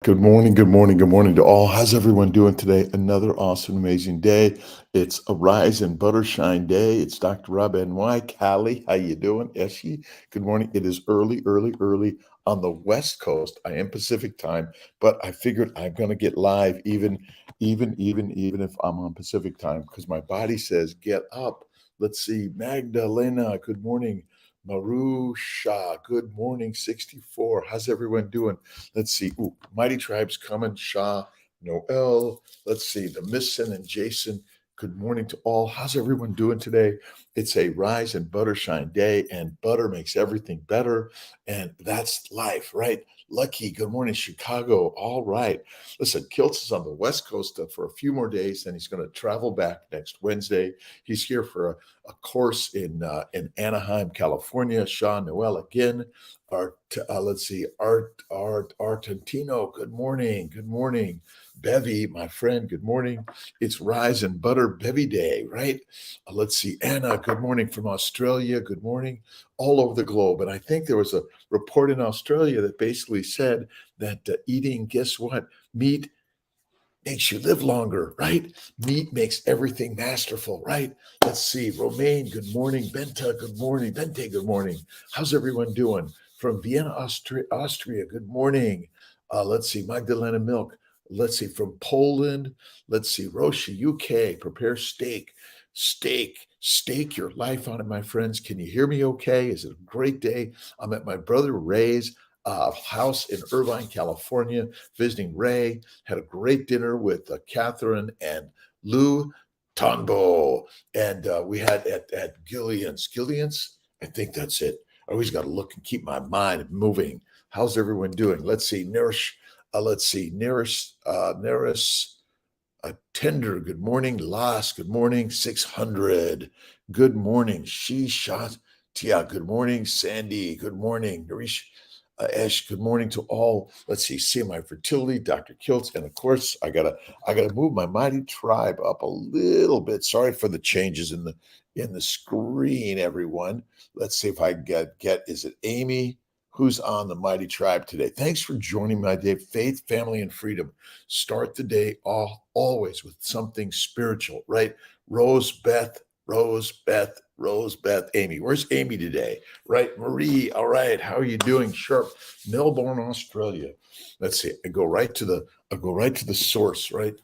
Good morning, good morning, good morning to all. How's everyone doing today? Another awesome, amazing day. It's a rise and buttershine day. It's Dr. Rob NY. Callie, how you doing? Eshi, good morning. It is early, early, early on the West Coast. I am Pacific time, but I figured I'm going to get live even if I'm on Pacific time because my body says get up. Let's see. Magdalena, good morning. Marusha, good morning, 64. How's everyone doing? Let's see. Ooh, Mighty Tribes coming. Shah, Noel. Let's see. The Misson and Jason. Good morning to all. How's everyone doing today? It's a rise and buttershine day, and butter makes everything better. And that's life, right? Lucky. Good morning, Chicago. All right. Listen, Kiltz is on the West Coast for a few more days, then he's going to travel back next Wednesday. He's here for a course in Anaheim, California. Sean Noel again. Let's see, Argentino. Good morning. Good morning. Bevy, my friend. Good morning. It's Rise and Butter Bevy Day, right? Let's see, Anna. Good morning from Australia. Good morning, all over the globe. And I think there was a report in Australia that basically said that eating, guess what, meat makes you live longer, right? Meat makes everything masterful, right? Let's see. Romaine, good morning. Benta, good morning. Bente, good morning. How's everyone doing? From Vienna, Austria, good morning. Let's see. Magdalena Milk. Let's see. From Poland. Let's see. Roshi, UK. Prepare steak. Steak your life on it, my friends. Can you hear me okay? Is it a great day? I'm at my brother Ray's house in Irvine, California, visiting Ray. Had a great dinner with Catherine and Lou Tonbo. And we had at Gillian's. I think that's it. I always got to look and keep my mind moving. How's everyone doing? Let's see. Nerish, Tender, good morning. Las, good morning. 600, good morning. She shot. Tia, good morning. Sandy, good morning. Narish, Ash, good morning to all. Let's see my fertility, Dr. Kiltz, and of course, I gotta move my mighty tribe up a little bit. Sorry for the changes in the screen, everyone. Let's see if I get is it Amy? Who's on the mighty tribe today? Thanks for joining my day. Faith, family, and freedom. Start the day always with something spiritual, right? Rose Beth, Amy. Where's Amy today? Right, Marie. All right, how are you doing? Sharp, Melbourne, Australia. Let's see. I go right to the source, right?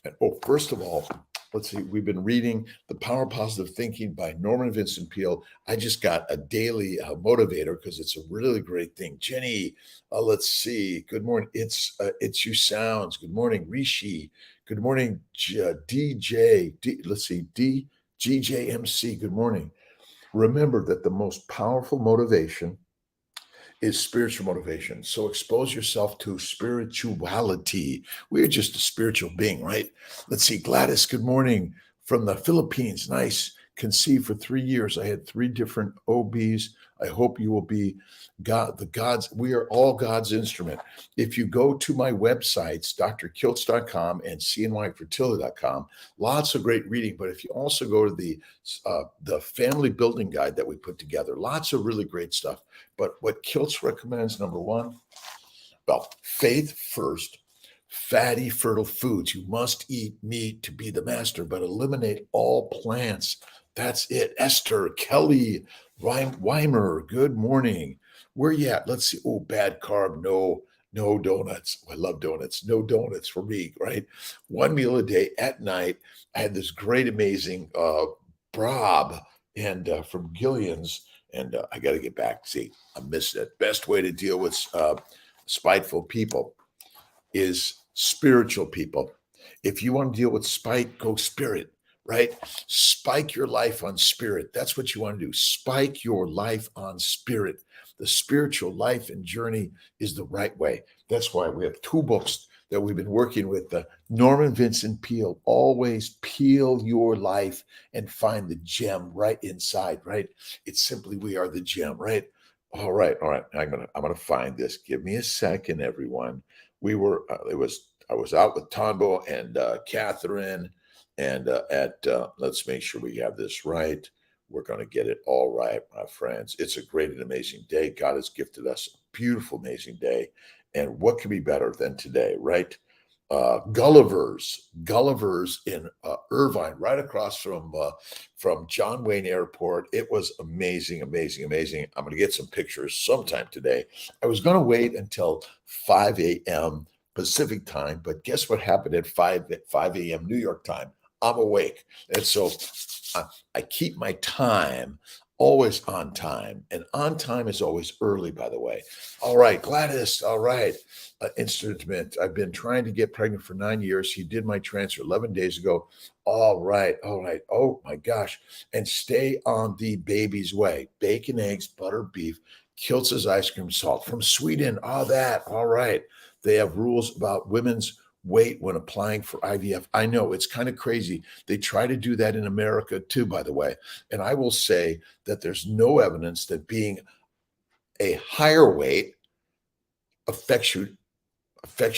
And first of all, let's see. We've been reading The Power of Positive Thinking by Norman Vincent Peale. I just got a daily motivator because it's a really great thing. Jenny, let's see. Good morning. It's you sounds. Good morning, Rishi. Good morning, DJ. Let's see, DGJMC. Good morning. Remember that the most powerful motivation is spiritual motivation. So expose yourself to spirituality. We're just a spiritual being, right? Let's see. Gladys, good morning from the Philippines. Nice. Conceived for 3 years. I had three different OBs. I hope you will be God's. We are all God's instrument. If you go to my websites, drkiltz.com and cnyfertility.com, lots of great reading. But if you also go to the family building guide that we put together, lots of really great stuff. But what Kiltz recommends, number one, well, faith first, fatty, fertile foods. You must eat meat to be the master, but eliminate all plants. That's it. Esther, Kelly, Weimer, good morning. Where you at? Let's see. Oh, bad carb. No donuts. Oh, I love donuts. No donuts for me, right? One meal a day at night. I had this great, amazing Brab and from Gillian's, and I got to get back. See, I missed it. Best way to deal with spiteful people is spiritual people. If you want to deal with spite, go spirit, right? Spike your life on spirit. That's what you want to do. Spike your life on spirit. The spiritual life and journey is the right way. That's why we have two books that we've been working with. Norman Vincent Peale, always peel your life and find the gem right inside, right? It's simply we are the gem, right? All right. I'm gonna find this. Give me a second, everyone. We were I was out with Tombo and Catherine, and let's make sure we have this right. We're going to get it all right, my friends. It's a great and amazing day. God has gifted us a beautiful, amazing day, And what could be better than today, right? Gulliver's in Irvine, right across from John Wayne Airport. It was amazing, amazing, amazing. I'm going to get some pictures sometime today. I was going to wait until 5 a.m. Pacific time, but guess what happened at 5 a.m. New York time? I'm awake, and so I keep my time always on time, and on time is always early. By the way, all right, Gladys. All right. Instrument. I've been trying to get pregnant for 9 years. He did my transfer 11 days ago. All right. All right. Oh my gosh. And stay on the baby's way. Bacon, eggs, butter, beef, Kiltz's ice cream, salt from Sweden. All that. All right. They have rules about women's weight when applying for IVF. I know it's kind of crazy. They try to do that in America too, by the way. And I will say that there's no evidence that being a higher weight affects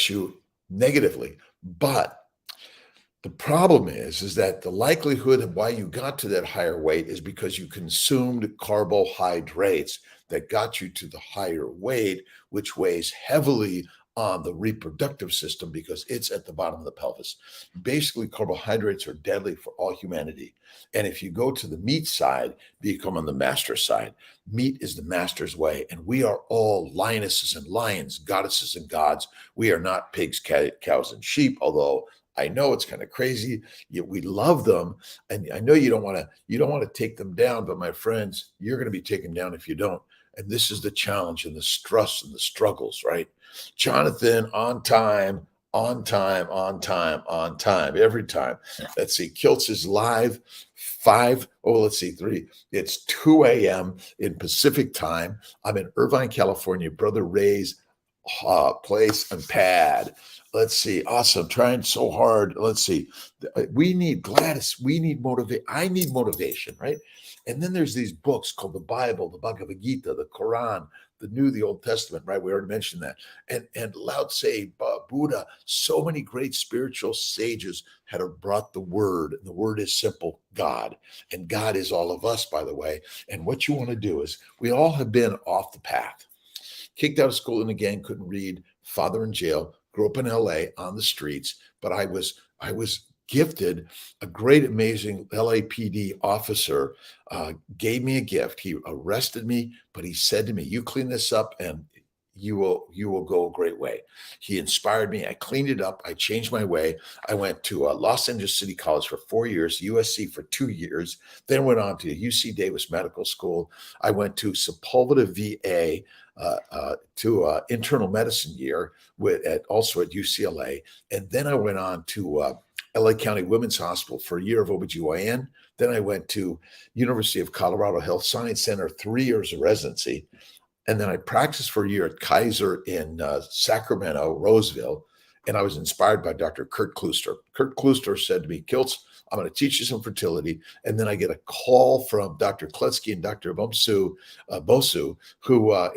you negatively. But the problem is that the likelihood of why you got to that higher weight is because you consumed carbohydrates that got you to the higher weight, which weighs heavily on the reproductive system because it's at the bottom of the pelvis. Basically, carbohydrates are deadly for all humanity. And if you go to the meat side, you come on the master side. Meat is the master's way. And we are all lionesses and lions, goddesses and gods. We are not pigs, cows, and sheep, although I know it's kind of crazy. Yet we love them. And I know you don't want to take them down, but my friends, you're going to be taken down if you don't. And this is the challenge and the stress and the struggles, right? Jonathan, on time, on time, on time, on time, every time. Let's see. Kiltz is live 3. It's 2 a.m. in Pacific time. I'm in Irvine, California, Brother Ray's place and pad. Let's see. Awesome. Trying so hard. Let's see. We need Gladys. We need motivation. I need motivation, right? And then there's these books called the Bible, the Bhagavad Gita, the Quran, the New, the Old Testament, right? We already mentioned that. And Lao Tse, Buddha, so many great spiritual sages had brought the word. And the word is simple, God. And God is all of us, by the way. And what you want to do is we all have been off the path. Kicked out of school in a gang, couldn't read, father in jail, grew up in LA on the streets, but I was gifted. A great, amazing LAPD officer gave me a gift. He arrested me, but he said to me, "You clean this up and you will go a great way." He inspired me. I cleaned it up. I changed my way. I went to Los Angeles City College for 4 years, USC for 2 years, then went on to UC Davis Medical School. I went to Sepulveda VA to internal medicine year also at UCLA. And then I went on to LA County Women's Hospital for a year of OBGYN. Then I went to University of Colorado Health Science Center, 3 years of residency. And then I practiced for a year at Kaiser in Sacramento, Roseville. And I was inspired by Dr. Kurt Klooster. Kurt Klooster said to me, "Kiltz, I'm going to teach you some fertility." And then I get a call from Dr. Kletsky and Dr. Bosu, who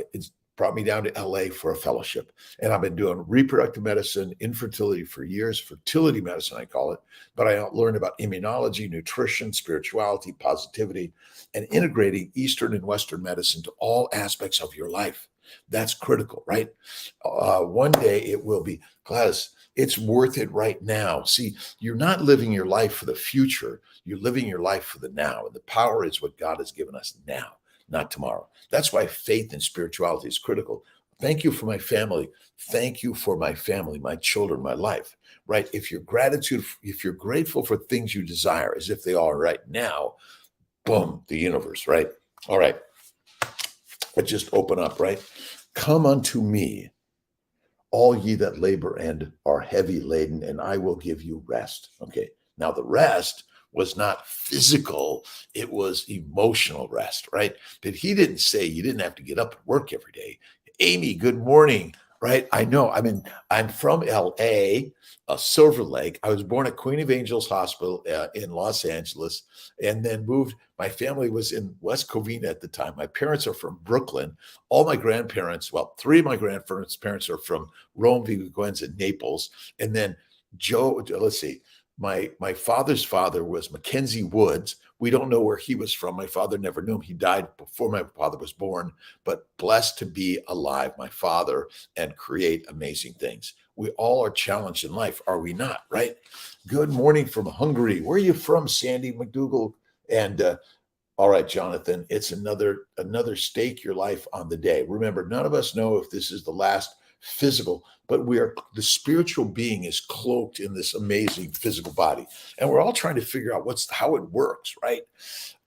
brought me down to LA for a fellowship. And I've been doing reproductive medicine, infertility for years, fertility medicine, I call it. But I learned about immunology, nutrition, spirituality, positivity, and integrating Eastern and Western medicine to all aspects of your life. That's critical, right? One day it will be, Gladys, it's worth it right now. See, you're not living your life for the future. You're living your life for the now. And the power is what God has given us now, not tomorrow. That's why faith and spirituality is critical. Thank you for my family. Thank you for my family, my children, my life, right? If you're grateful for things you desire as if they are right now, boom, the universe, right? All right. I just open up, right? Come unto me, all ye that labor and are heavy laden, and I will give you rest. Okay. Now the rest was not physical, it was emotional rest, right? But he didn't say you didn't have to get up and work every day. Amy, good morning, right? I know. I'm from LA, Silver Lake. I was born at Queen of Angels Hospital in Los Angeles, and then moved. My family was in West Covina at the time. My parents are from Brooklyn. All my grandparents, well, 3 of my grandparents are from Rome, Vicenza, and Naples. And then let's see, My father's father was Mackenzie Woods. We don't know where he was from. My father never knew him. He died before my father was born, but blessed to be alive, my father, and create amazing things. We all are challenged in life, are we not? Right? Good morning from Hungary. Where are you from, Sandy McDougall? And all right, Jonathan, it's another stake your life on the day. Remember, none of us know if this is the last physical, but the spiritual being is cloaked in this amazing physical body. And we're all trying to figure out how it works, right?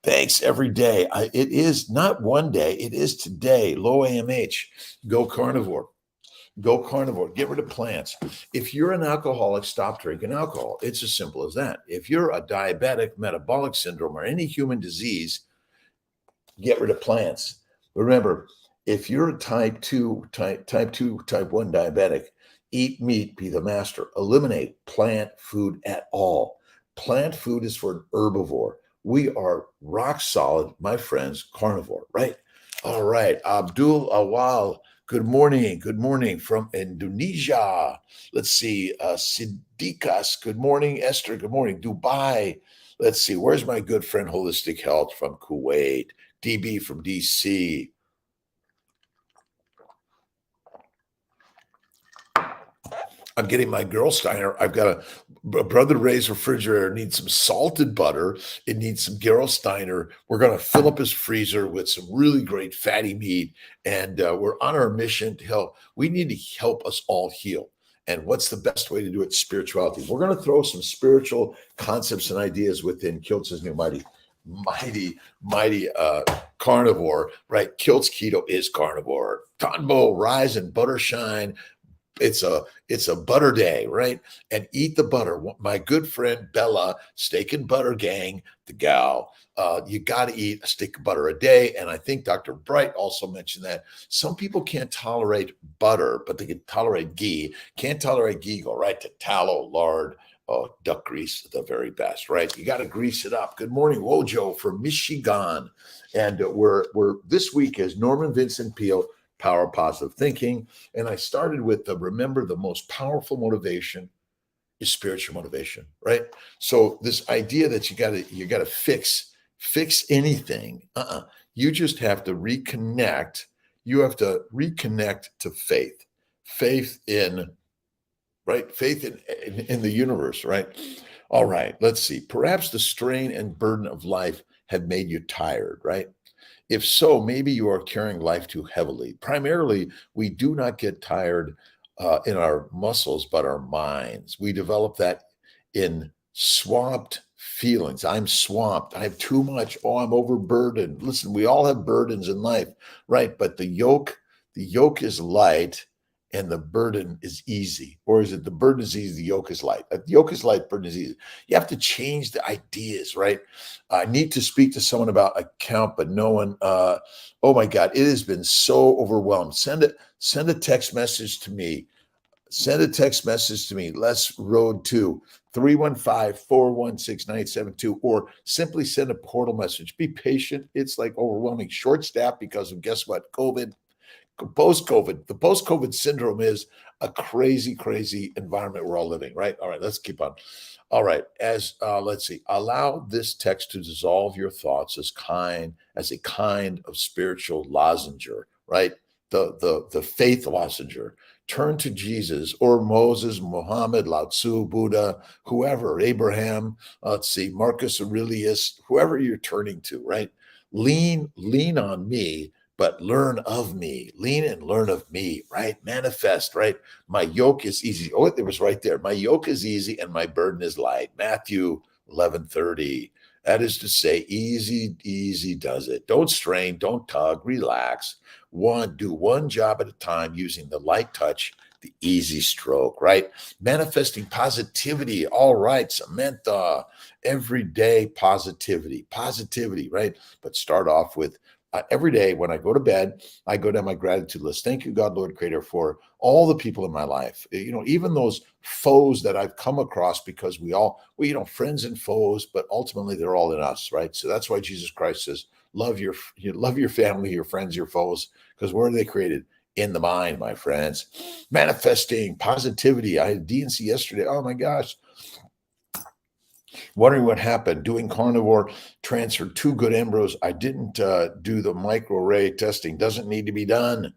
Thanks every day. It is not one day, it is today. Low AMH, go carnivore. Go carnivore, get rid of plants. If you're an alcoholic, stop drinking alcohol. It's as simple as that. If you're a diabetic, metabolic syndrome, or any human disease, get rid of plants. Remember, if you're a type 2, type 1 diabetic, eat meat, be the master. Eliminate plant food at all. Plant food is for an herbivore. We are rock solid, my friends, carnivore, right? All right. Abdul Awal, good morning. Good morning from Indonesia. Let's see. Siddiqas, good morning. Esther, good morning. Dubai. Let's see. Where's my good friend Holistic Health from Kuwait? DB from DC. I'm getting my Gerolsteiner. I've got a Brother Ray's refrigerator needs some salted butter. It needs some Gerolsteiner. We're going to fill up his freezer with some really great fatty meat. And we're on our mission to help. We need to help us all heal. And what's the best way to do it? Spirituality. We're going to throw some spiritual concepts and ideas within Kiltz's new mighty carnivore, right? Kiltz Keto is carnivore. Tonbo, Rise and Butter Shine. It's a butter day, right? And eat the butter. My good friend Bella, Steak and Butter Gang, the gal, you got to eat a stick of butter a day. And I think Dr. Bright also mentioned that some people can't tolerate butter, but they can tolerate ghee. Can't tolerate ghee, go right to tallow, lard, duck grease, the very best, right? You got to grease it up. Good morning, Wojo from Michigan. And we're this week is Norman Vincent Peale, Power of Positive Thinking. And I started with remember the most powerful motivation is spiritual motivation, right? So this idea that you gotta fix anything. You just have to reconnect. You have to reconnect to faith. Faith in, right? Faith in the universe, right? All right, let's see. Perhaps the strain and burden of life have made you tired, right? If so, maybe you are carrying life too heavily. Primarily, we do not get tired in our muscles, but our minds. We develop that in swamped feelings. I'm swamped. I have too much. Oh, I'm overburdened. Listen, we all have burdens in life, right? But the yoke is light and the burden is easy. Or is it the burden is easy, the yoke is light? The yoke is light, burden is easy. You have to change the ideas, right? I need to speak to someone about account, but no one, oh my God, it has been so overwhelmed. Send a text message to me. Send a text message to me. Let's road to 315-416-9872, or simply send a portal message. Be patient. It's like overwhelming. Short staff because of guess what? COVID. Post-COVID, the post-COVID syndrome is a crazy, crazy environment we're all living, right? All right, let's keep on. All right, let's see. Allow this text to dissolve your thoughts as a kind of spiritual lozenger, right? The faith lozenger. Turn to Jesus or Moses, Muhammad, Lao Tzu, Buddha, whoever, Abraham, let's see, Marcus Aurelius, whoever you're turning to, right? Lean on me, but learn of me. Lean and learn of me, right? Manifest, right? My yoke is easy. Oh, it was right there. My yoke is easy and my burden is light. Matthew 11:30. That is to say, easy does it. Don't strain, don't tug, relax. Do one job at a time using the light touch, the easy stroke, right? Manifesting positivity. All right, Samantha. Everyday positivity, right? But start off with every day when I go to bed, I go down my gratitude list. Thank you, God, Lord, Creator, for all the people in my life. Even those foes that I've come across, because we friends and foes, but ultimately they're all in us, right? So that's why Jesus Christ says, love your family, your friends, your foes, because where are they created? In the mind, my friends. Manifesting positivity. I had DNC yesterday. Oh my gosh. Wondering what happened. Doing carnivore, transferred 2 good embryos. I didn't do the microarray testing. Doesn't need to be done.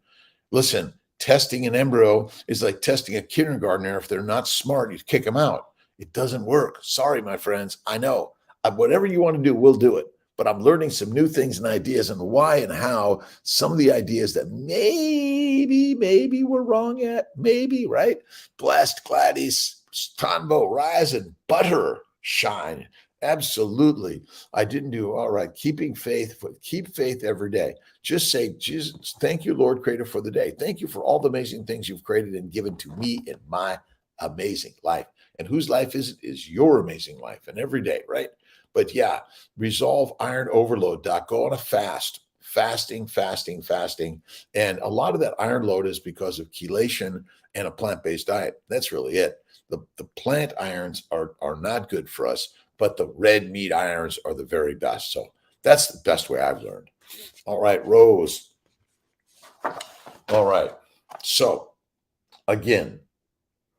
Listen, testing an embryo is like testing a kindergartner. If they're not smart, you kick them out. It doesn't work. Sorry, my friends. I know. Whatever you want to do, we'll do it. But I'm learning some new things and ideas and why and how some of the ideas that maybe we're wrong at, maybe, right? Blessed, Gladys, Stanvo, rise and butter, shine. Absolutely. I didn't do all right. Keeping faith, keep faith every day. Just say, Jesus, thank you, Lord, Creator, for the day. Thank you for all the amazing things you've created and given to me in my amazing life. And whose life is it? Is your amazing life. And every day, right? But yeah, resolve iron overload, Doc. Go on a fasting. And a lot of that iron load is because of chelation and a plant-based diet. That's really it. The plant irons are not good for us, but the red meat irons are the very best. So that's the best way I've learned. All right, Rose. All right. So again,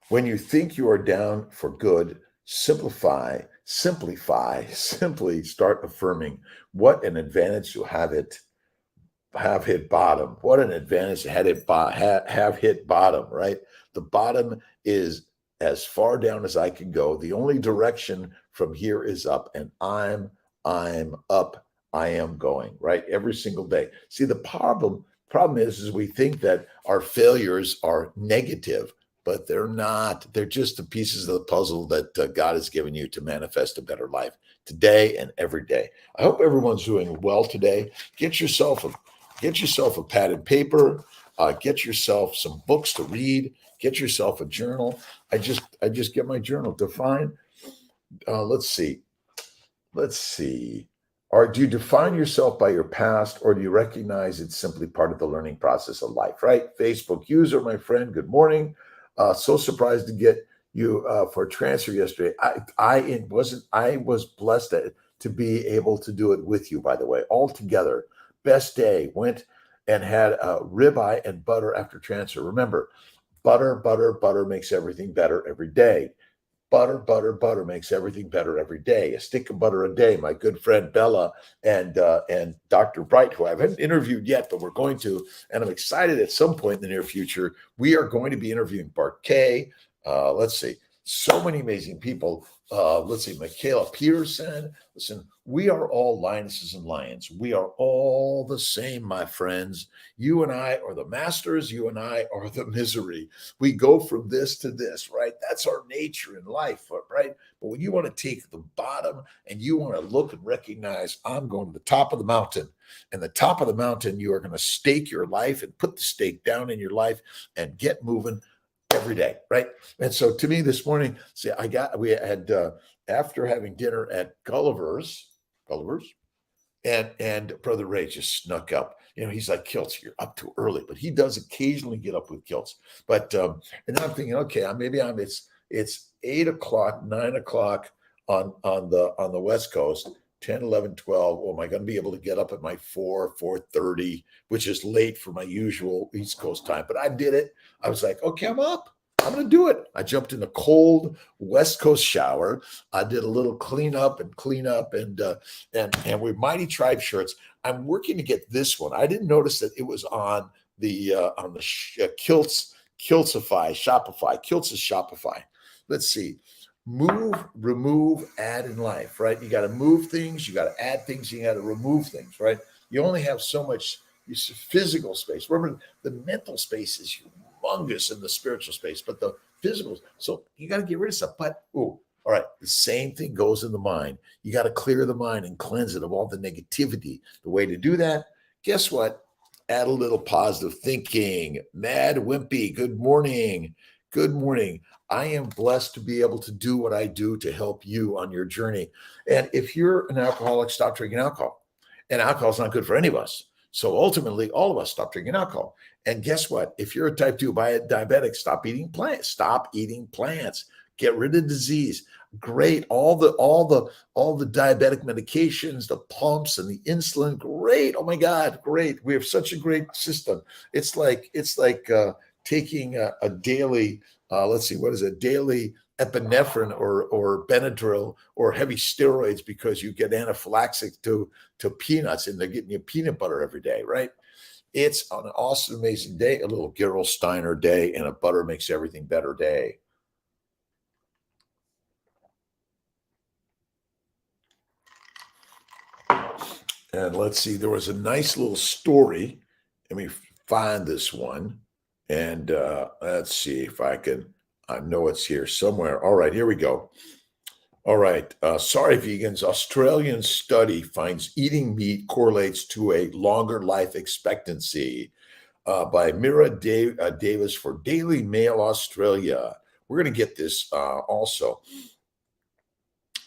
when you think you are down for good, simply start affirming what an advantage to have hit bottom. What an advantage to have hit bottom, right? The bottom is as far down as I can go. The only direction from here is up, and I'm up. I am going, right? Every single day. See, the problem is we think that our failures are negative, but they're not. They're just the pieces of the puzzle that God has given you to manifest a better life today and every day. I hope everyone's doing well today. Get yourself a pad and paper. Get yourself some books to read. Get yourself a journal. I just get my journal. Define. Let's see. Do you define yourself by your past, or do you recognize it's simply part of the learning process of life? Right. Facebook user, my friend. Good morning. So surprised to get you for a transfer yesterday. I was blessed to be able to do it with you. By the way, all together, best day. Went and had a ribeye and butter after transfer. Remember, butter makes everything better every day. Butter makes everything better every day. A stick of butter a day. My good friend Bella and Dr. Bright, who I haven't interviewed yet, but we're going to, and I'm excited at some point in the near future, we are going to be interviewing Bart Kay. Let's see, so many amazing people. Let's see, Michaela Peterson. Listen, we are all lionesses and lions. We are all the same, my friends. You and I are the masters. You and I are the misery. We go from this to this, right? That's our nature in life, right? But when you want to take the bottom and you want to look and recognize, I'm going to the top of the mountain. And the top of the mountain, you are going to stake your life and put the stake down in your life and get moving every day, right? And so to me this morning, see, we had after having dinner at Gulliver's, and Brother Ray just snuck up. You know, he's like, Kiltz, you're up too early, but he does occasionally get up with Kiltz. But and I'm thinking, okay, it's 8 o'clock, 9 o'clock on the West Coast. 10, 11, 12. Oh, am I going to be able to get up at my 4:30, which is late for my usual East Coast time? But I did it. I was like, okay, I'm up. I'm going to do it. I jumped in a cold West Coast shower. I did a little clean up, and with Mighty Tribe shirts. I'm working to get this one. I didn't notice that it was on the Kiltz, Shopify. Kiltz is Shopify. Let's see. Move, remove, add in life, right? You got to move things, you got to add things, you got to remove things, right? You only have so much physical space. Remember, the mental space is humongous in the spiritual space, but the physical, so you got to get rid of stuff. But all right, the same thing goes in the mind. You got to clear the mind and cleanse it of all the negativity. The way to do that, guess what? Add a little positive thinking. Mad Wimpy, good morning. Good morning. I am blessed to be able to do what I do to help you on your journey. And if you're an alcoholic, stop drinking alcohol. And alcohol is not good for any of us. So ultimately, all of us stop drinking alcohol. And guess what? If you're a type 2 diabetic, stop eating plants. Stop eating plants. Get rid of disease. Great. All the diabetic medications, the pumps and the insulin. Great. Oh my God. Great. We have such a great system. It's like taking a daily, let's see, what is it, daily epinephrine or Benadryl or heavy steroids because you get anaphylaxis to peanuts and they're getting you peanut butter every day, right? It's an awesome, amazing day, a little Gerolsteiner day, and a butter makes everything better day. And let's see, there was a nice little story. Let me find this one. And let's see if I know it's here somewhere. All right, here we go. All right. Sorry, vegans. Australian study finds eating meat correlates to a longer life expectancy by Mira Davis for Daily Mail Australia. We're going to get this also.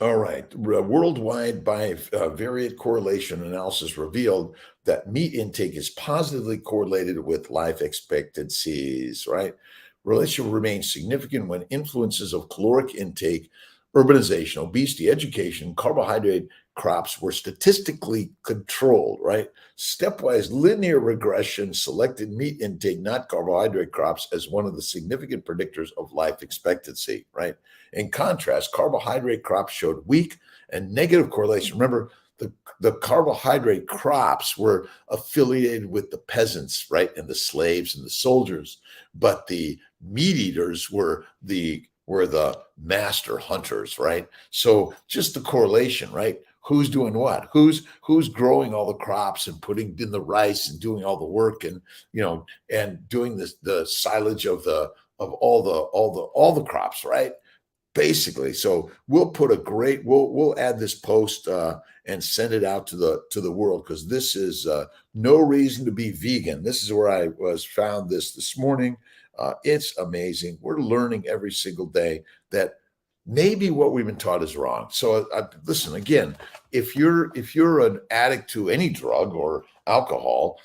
All right. Worldwide bivariate correlation analysis revealed that meat intake is positively correlated with life expectancies, right? Relationship remains significant when influences of caloric intake, urbanization, obesity, education, carbohydrate crops were statistically controlled, right? Stepwise linear regression selected meat intake, not carbohydrate crops, as one of the significant predictors of life expectancy, right? In contrast, carbohydrate crops showed weak and negative correlation. Remember, the carbohydrate crops were affiliated with the peasants, right, and the slaves and the soldiers, but the meat eaters were the master hunters, right? So just the correlation, right? Who's doing what? Who's growing all the crops and putting in the rice and doing all the work and and doing the silage of all the crops, right? Basically. So we'll add this post and send it out to the world, because this is no reason to be vegan. This is where I found this morning. It's amazing. We're learning every single day that maybe what we've been taught is wrong. So listen, again, if you're an addict to any drug or alcohol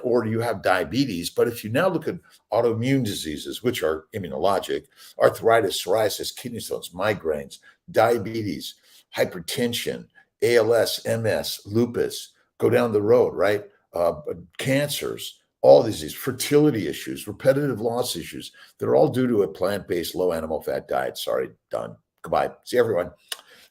or you have diabetes, but if you now look at autoimmune diseases, which are immunologic, arthritis, psoriasis, kidney stones, migraines, diabetes, hypertension, ALS, MS, lupus, go down the road, right? Cancers, all these fertility issues, repetitive loss issues, they're all due to a plant-based low animal fat diet. Sorry, done. Goodbye. See everyone.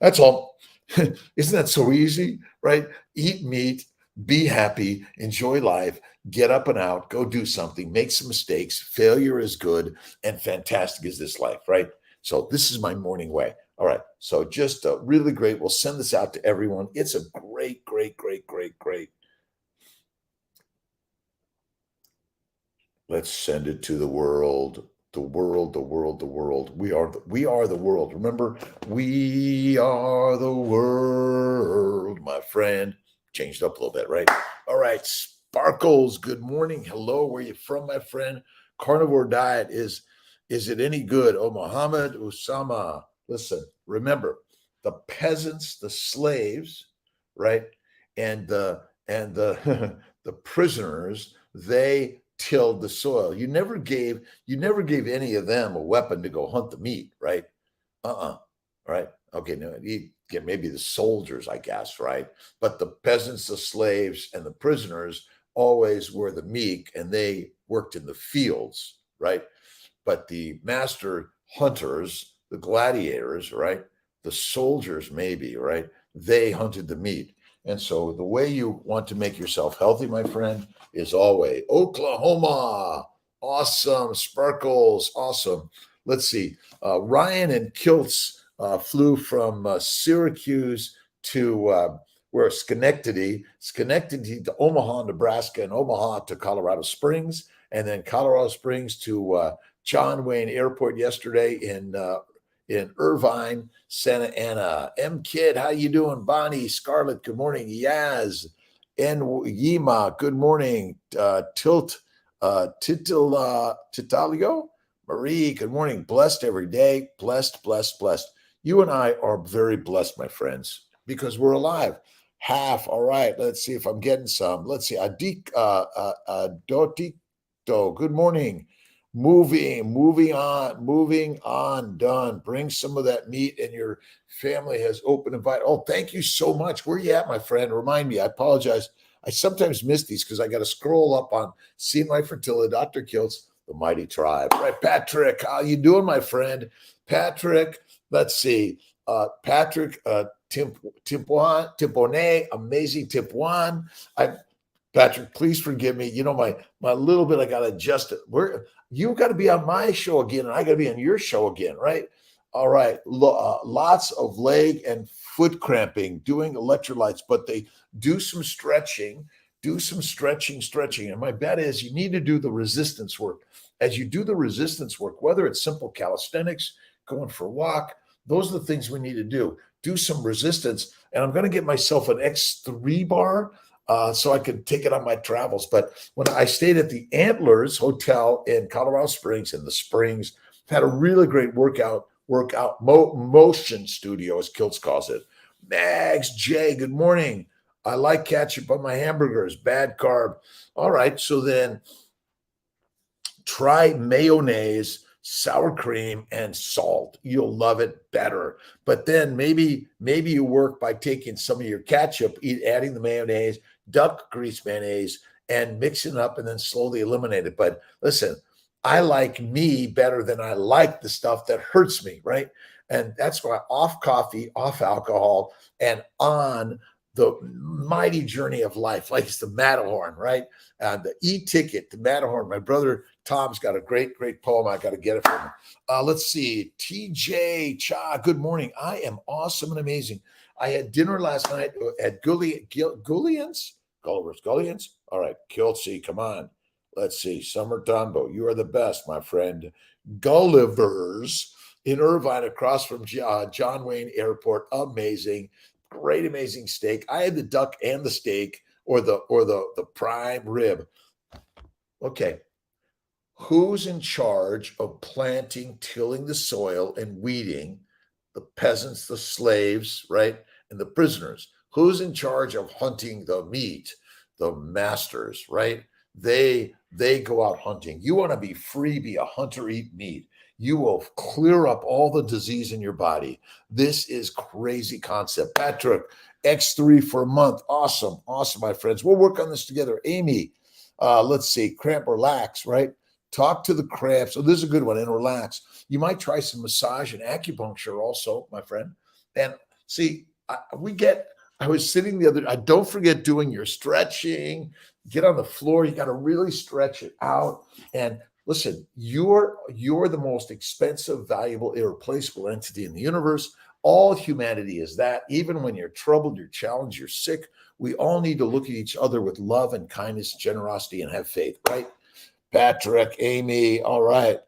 That's all. Isn't that so easy, right? Eat meat, be happy, enjoy life, get up and out, go do something, make some mistakes. Failure is good and fantastic is this life, right? So this is my morning way. All right. So just really great. We'll send this out to everyone. It's a great. Let's send it to the world. The world. We are the world. Remember, we are the world, my friend. Changed up a little bit, right? All right. Sparkles, good morning. Hello. Where you from, my friend? Carnivore diet is it any good? Oh, Muhammad Usama. Listen, remember, the peasants, the slaves, right? And the the prisoners, they tilled the soil. You never gave any of them a weapon to go hunt the meat, right? Right? Okay, no, you get maybe the soldiers, I guess, right? But the peasants, the slaves, and the prisoners always were the meek, and they worked in the fields, right? But the master hunters, the gladiators, right? The soldiers, maybe, right? They hunted the meat. And so the way you want to make yourself healthy, my friend, is always Oklahoma. Awesome. Sparkles. Awesome. Let's see. Ryan and Kiltz flew from Syracuse to Schenectady to Omaha, Nebraska, and Omaha to Colorado Springs, and then Colorado Springs to John Wayne Airport yesterday in Irvine, Santa Ana. M Kid, how you doing? Bonnie, Scarlett, good morning. Yaz, and Yima, good morning. Titalio, Marie, good morning. Blessed every day. Blessed. You and I are very blessed, my friends, because we're alive. Half. All right. Let's see if I'm getting some. Let's see. Dotito, good morning. Moving on, done. Bring some of that meat, and your family has open invite. Oh, thank you so much. Where you at, my friend? Remind me. I apologize. I sometimes miss these because I got to scroll up on See My Fertility, Dr. Kiltz, the mighty tribe. Right, Patrick, how you doing, my friend? Patrick, let's see. Patrick Timpone, amazing tip one. Patrick, please forgive me. You know, my little bit, I got to adjust it. You got to be on my show again, and I got to be on your show again, right? All right. Lots of leg and foot cramping, doing electrolytes, but they do some stretching, stretching. And my bet is you need to do the resistance work. As you do the resistance work, whether it's simple calisthenics, going for a walk, those are the things we need to do. Do some resistance. And I'm going to get myself an X3 bar so I could take it on my travels. But when I stayed at the Antlers Hotel in Colorado Springs, in the Springs, had a really great motion studio, as Kiltz calls it. Mags J, good morning. I like ketchup on my hamburgers, bad carb. All right, so then try mayonnaise, sour cream, and salt. You'll love it better. But then maybe you work by taking some of your ketchup, adding the mayonnaise, duck grease mayonnaise, and mixing it up and then slowly eliminate it. But listen, I like me better than I like the stuff that hurts me, right? And that's why off coffee, off alcohol, and on the mighty journey of life, like it's the Matterhorn, right? The e-ticket, the Matterhorn. My brother Tom's got a great poem. I got to get it from him. Let's see. TJ Cha, good morning. I am awesome and amazing. I had dinner last night at Gullian's. All right, Kiltz, come on. Let's see. Summer Donbo, you are the best, my friend. Gulliver's in Irvine, across from John Wayne Airport. Amazing. Great, amazing steak. I had the duck and the steak, or the prime rib. Okay. Who's in charge of planting, tilling the soil, and weeding? The peasants, the slaves, right? And the prisoners. Who's in charge of hunting the meat? The masters, right? They go out hunting. You want to be free, be a hunter, eat meat. You will clear up all the disease in your body. This is crazy concept. Patrick, X3 for a month. Awesome, my friends. We'll work on this together. Amy, let's see, cramp, relax, right? Talk to the cramps. So this is a good one, and relax. You might try some massage and acupuncture also, my friend. And see, I was sitting don't forget doing your stretching. Get on the floor. You got to really stretch it out. And listen, you're the most expensive, valuable, irreplaceable entity in the universe. All humanity is that. Even when you're troubled, you're challenged, you're sick, we all need to look at each other with love and kindness, generosity, and have faith, right? Patrick, Amy, all right.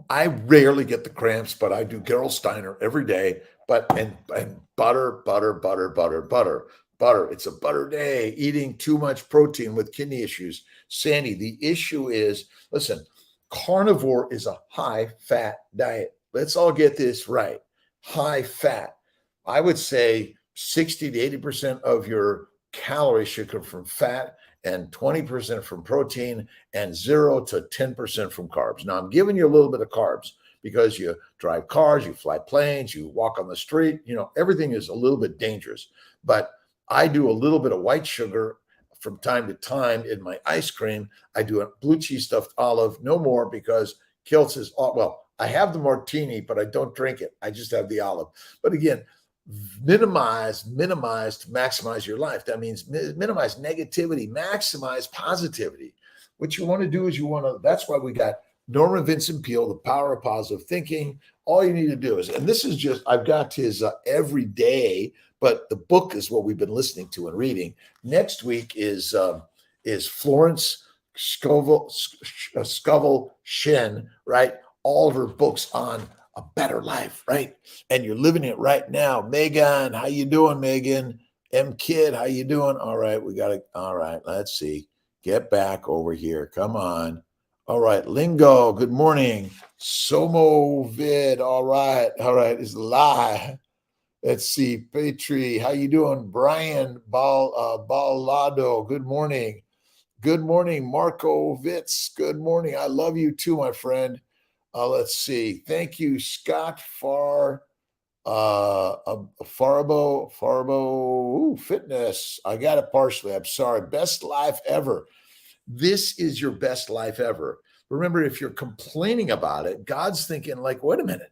I rarely get the cramps, but I do Gerolsteiner every day. And butter. It's a butter day. Eating too much protein with kidney issues. Sandy, the issue is, listen, carnivore is a high-fat diet. Let's all get this right. High fat. I would say 60 to 80% of your calories should come from fat, and 20% from protein, and 0 to 10% from carbs. Now, I'm giving you a little bit of carbs because you drive cars, you fly planes, you walk on the street. Everything is a little bit dangerous. But I do a little bit of white sugar from time to time in my ice cream. I do a blue cheese stuffed olive, no more, because Kiltz is, I have the martini, but I don't drink it. I just have the olive. But again, minimize to maximize your life. That means minimize negativity, maximize positivity. What you want to do is that's why we got Norman Vincent Peale, The Power of Positive Thinking. All you need to do is, and this is just, I've got his every day, but the book is what we've been listening to and reading. Next week is Florence Scovel Shen, right? All of her books on a better life, right? And you're living it right now. Megan, how you doing, Megan? M Kid, how you doing? All right, all right, let's see. Get back over here. Come on. All right, Lingo, good morning. Somovid, all right, is a lie. Let's see, Petri, how you doing? Brian Ballado, good morning. Good morning, Marco Vitz, good morning. I love you too, my friend. Let's see. Thank you, Scott Farbo Fitness. I got it partially. I'm sorry. Best life ever. This is your best life ever. Remember, if you're complaining about it, God's thinking like, wait a minute,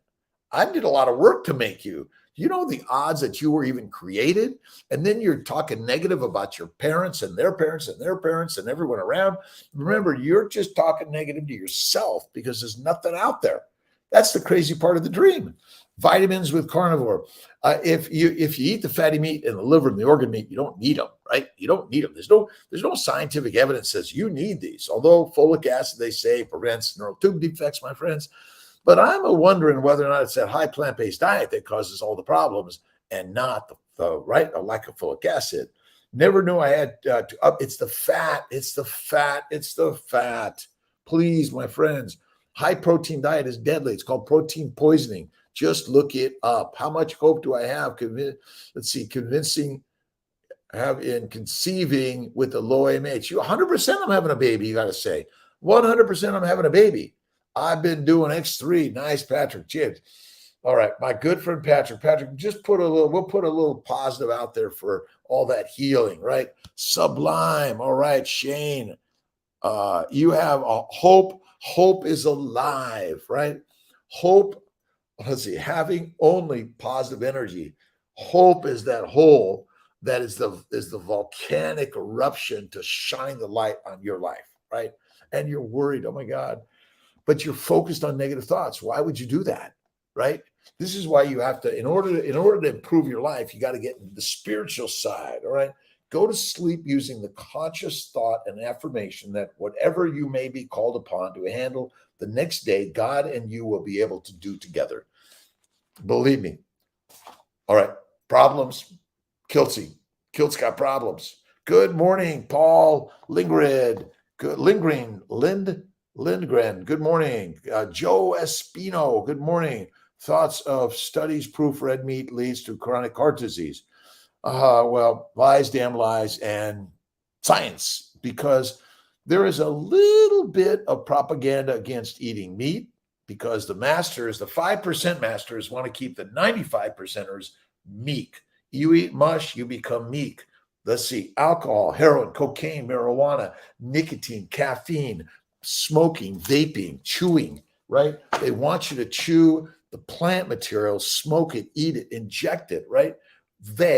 I did a lot of work to make you. You know the odds that you were even created? And then you're talking negative about your parents and their parents and their parents and everyone around. Remember, you're just talking negative to yourself because there's nothing out there. That's the crazy part of the dream. Vitamins with carnivore. If you eat the fatty meat and the liver and the organ meat, you don't need them, right? You don't need them. There's no scientific evidence that says you need these. Although folic acid, they say, prevents neural tube defects, my friends. But I'm wondering whether or not it's that high plant-based diet that causes all the problems and not the right a lack of folic acid. Never knew I had to up. It's the fat. It's the fat. It's the fat. Please, my friends, high protein diet is deadly. It's called protein poisoning. Just look it up. How much hope do I have? Conceiving with the low AMH. You 100% I'm having a baby, you got to say. 100% I'm having a baby. I've been doing X3. Nice, Patrick. Cheers. All right, my good friend Patrick. Patrick, we'll put a little positive out there for all that healing, right? Sublime. All right, Shane. You have a hope. Hope is alive, right? Hope. Let's see, having only positive energy. Hope is that hole that is the volcanic eruption to shine the light on your life, right? And you're worried, oh my God, but you're focused on negative thoughts. Why would you do that, right? This is why you have to, in order to improve your life, you got to get the spiritual side, all right? Go to sleep using the conscious thought and affirmation that whatever you may be called upon to handle the next day, God and you will be able to do together. Believe me. All right. Problems. Kiltz got problems. Good morning, Paul Lindgren. Lindgren. Good morning. Joe Espino. Good morning. Thoughts of studies proof red meat leads to chronic heart disease. Well, lies, damn lies, and science, because there is a little bit of propaganda against eating meat because the 5% masters want to keep the 95%ers meek. You eat mush, you become meek. Let's see, alcohol, heroin, cocaine, marijuana, nicotine, caffeine, smoking, vaping, chewing, right? They want you to chew the plant material, smoke it, eat it, inject it, right?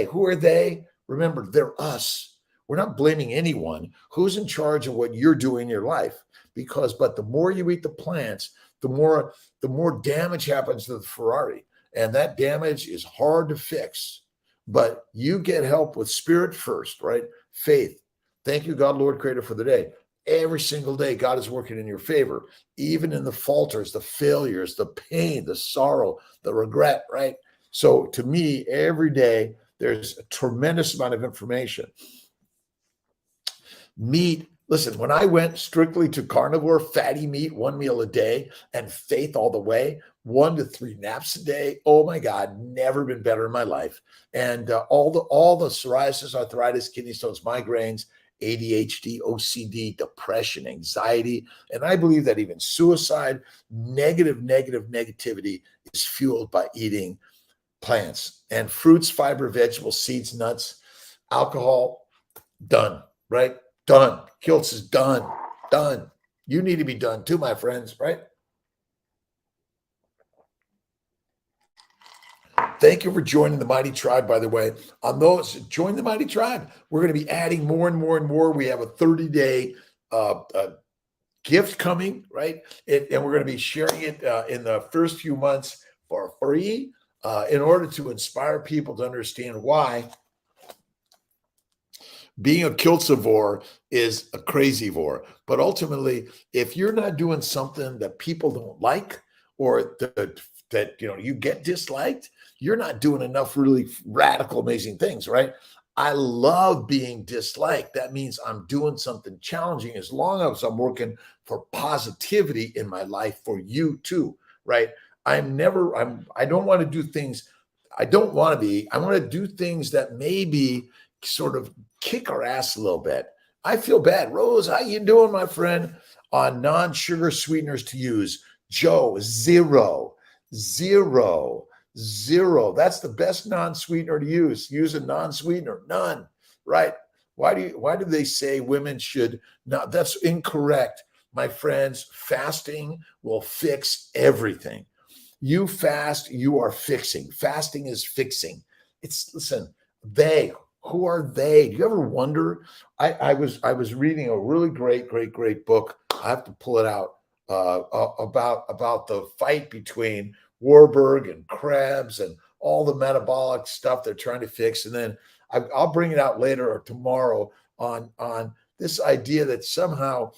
Who are they? Remember, they're us. We're not blaming anyone. Who's in charge of what you're doing in your life? But the more you eat the plants, the more damage happens to the Ferrari. And that damage is hard to fix. But you get help with spirit first, right? Faith. Thank you, God, Lord, Creator, for the day. Every single day, God is working in your favor, even in the falters, the failures, the pain, the sorrow, the regret, right? So to me, every day, there's a tremendous amount of information. Meat. Listen, when I went strictly to carnivore, fatty meat, one meal a day, and faith all the way, 1 to 3 naps a day. Oh my God, never been better in my life. And all the psoriasis, arthritis, kidney stones, migraines, ADHD, OCD, depression, anxiety, and I believe that even suicide, negativity is fueled by eating plants and fruits, fiber, vegetables, seeds, nuts, alcohol. Done, right? Done. Kiltz is done. Done. You need to be done too, my friends, right? Thank you for joining the Mighty Tribe, by the way. On those, join the Mighty Tribe. We're going to be adding more and more and more. We have a 30-day gift coming, right? And we're going to be sharing it in the first few months for free in order to inspire people to understand why being a Kiltzivore is a crazyvore. But ultimately, if you're not doing something that people don't like or that you get disliked, you're not doing enough really radical, amazing things, right? I love being disliked. That means I'm doing something challenging as long as I'm working for positivity in my life for you too, right? I don't want to do things I don't want to be. I want to do things that maybe sort of kick our ass a little bit. I feel bad. Rose, how you doing, my friend? On non-sugar sweeteners to use. Joe, zero. That's the best non-sweetener to use. Use a non-sweetener. None. Right. Why do they say women should not? That's incorrect. My friends, fasting will fix everything. You fast, you are fixing. Fasting is fixing. Listen, they, who are they? Do you ever wonder? I was reading a really great book. I have to pull it out about the fight between Warburg and Krebs and all the metabolic stuff they're trying to fix. And then I'll bring it out later or tomorrow on this idea that somehow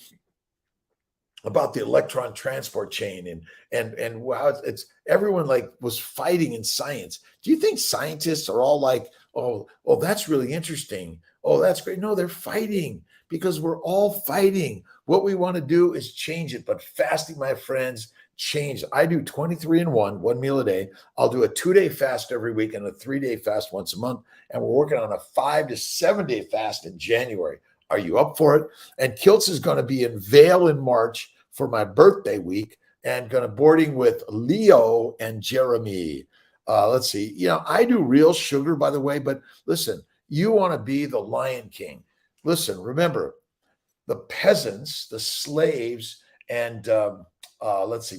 about the electron transport chain and how it's everyone like was fighting in science. Do you think scientists are all like, oh, that's really interesting. Oh, that's great. No, they're fighting because we're all fighting. What we want to do is change it. But fasting, my friends, change. I do 23 and one meal a day. I'll do a 2-day fast every week and a 3-day fast once a month. And we're working on a 5 to 7 day fast in January. Are you up for it? And Kiltz is going to be in Vail in March for my birthday week and going to boarding with Leo and Jeremy. Let's see. I do real sugar, by the way, but listen, you want to be the Lion King. Listen, remember, the peasants, the slaves, and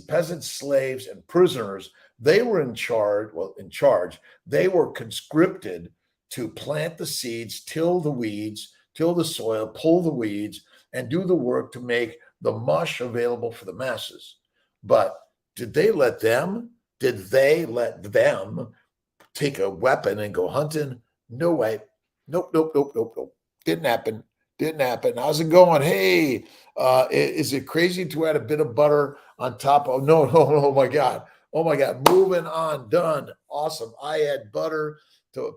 peasants, slaves, and prisoners, they were in charge. They were conscripted to plant the seeds, till the weeds, till the soil, pull the weeds, and do the work to make the mush available for the masses. But did they let them take a weapon and go hunting? No way. Nope. Didn't happen. How's it going? Hey, is it crazy to add a bit of butter on top of? No. Oh my God. Moving on. Done. Awesome. I add butter to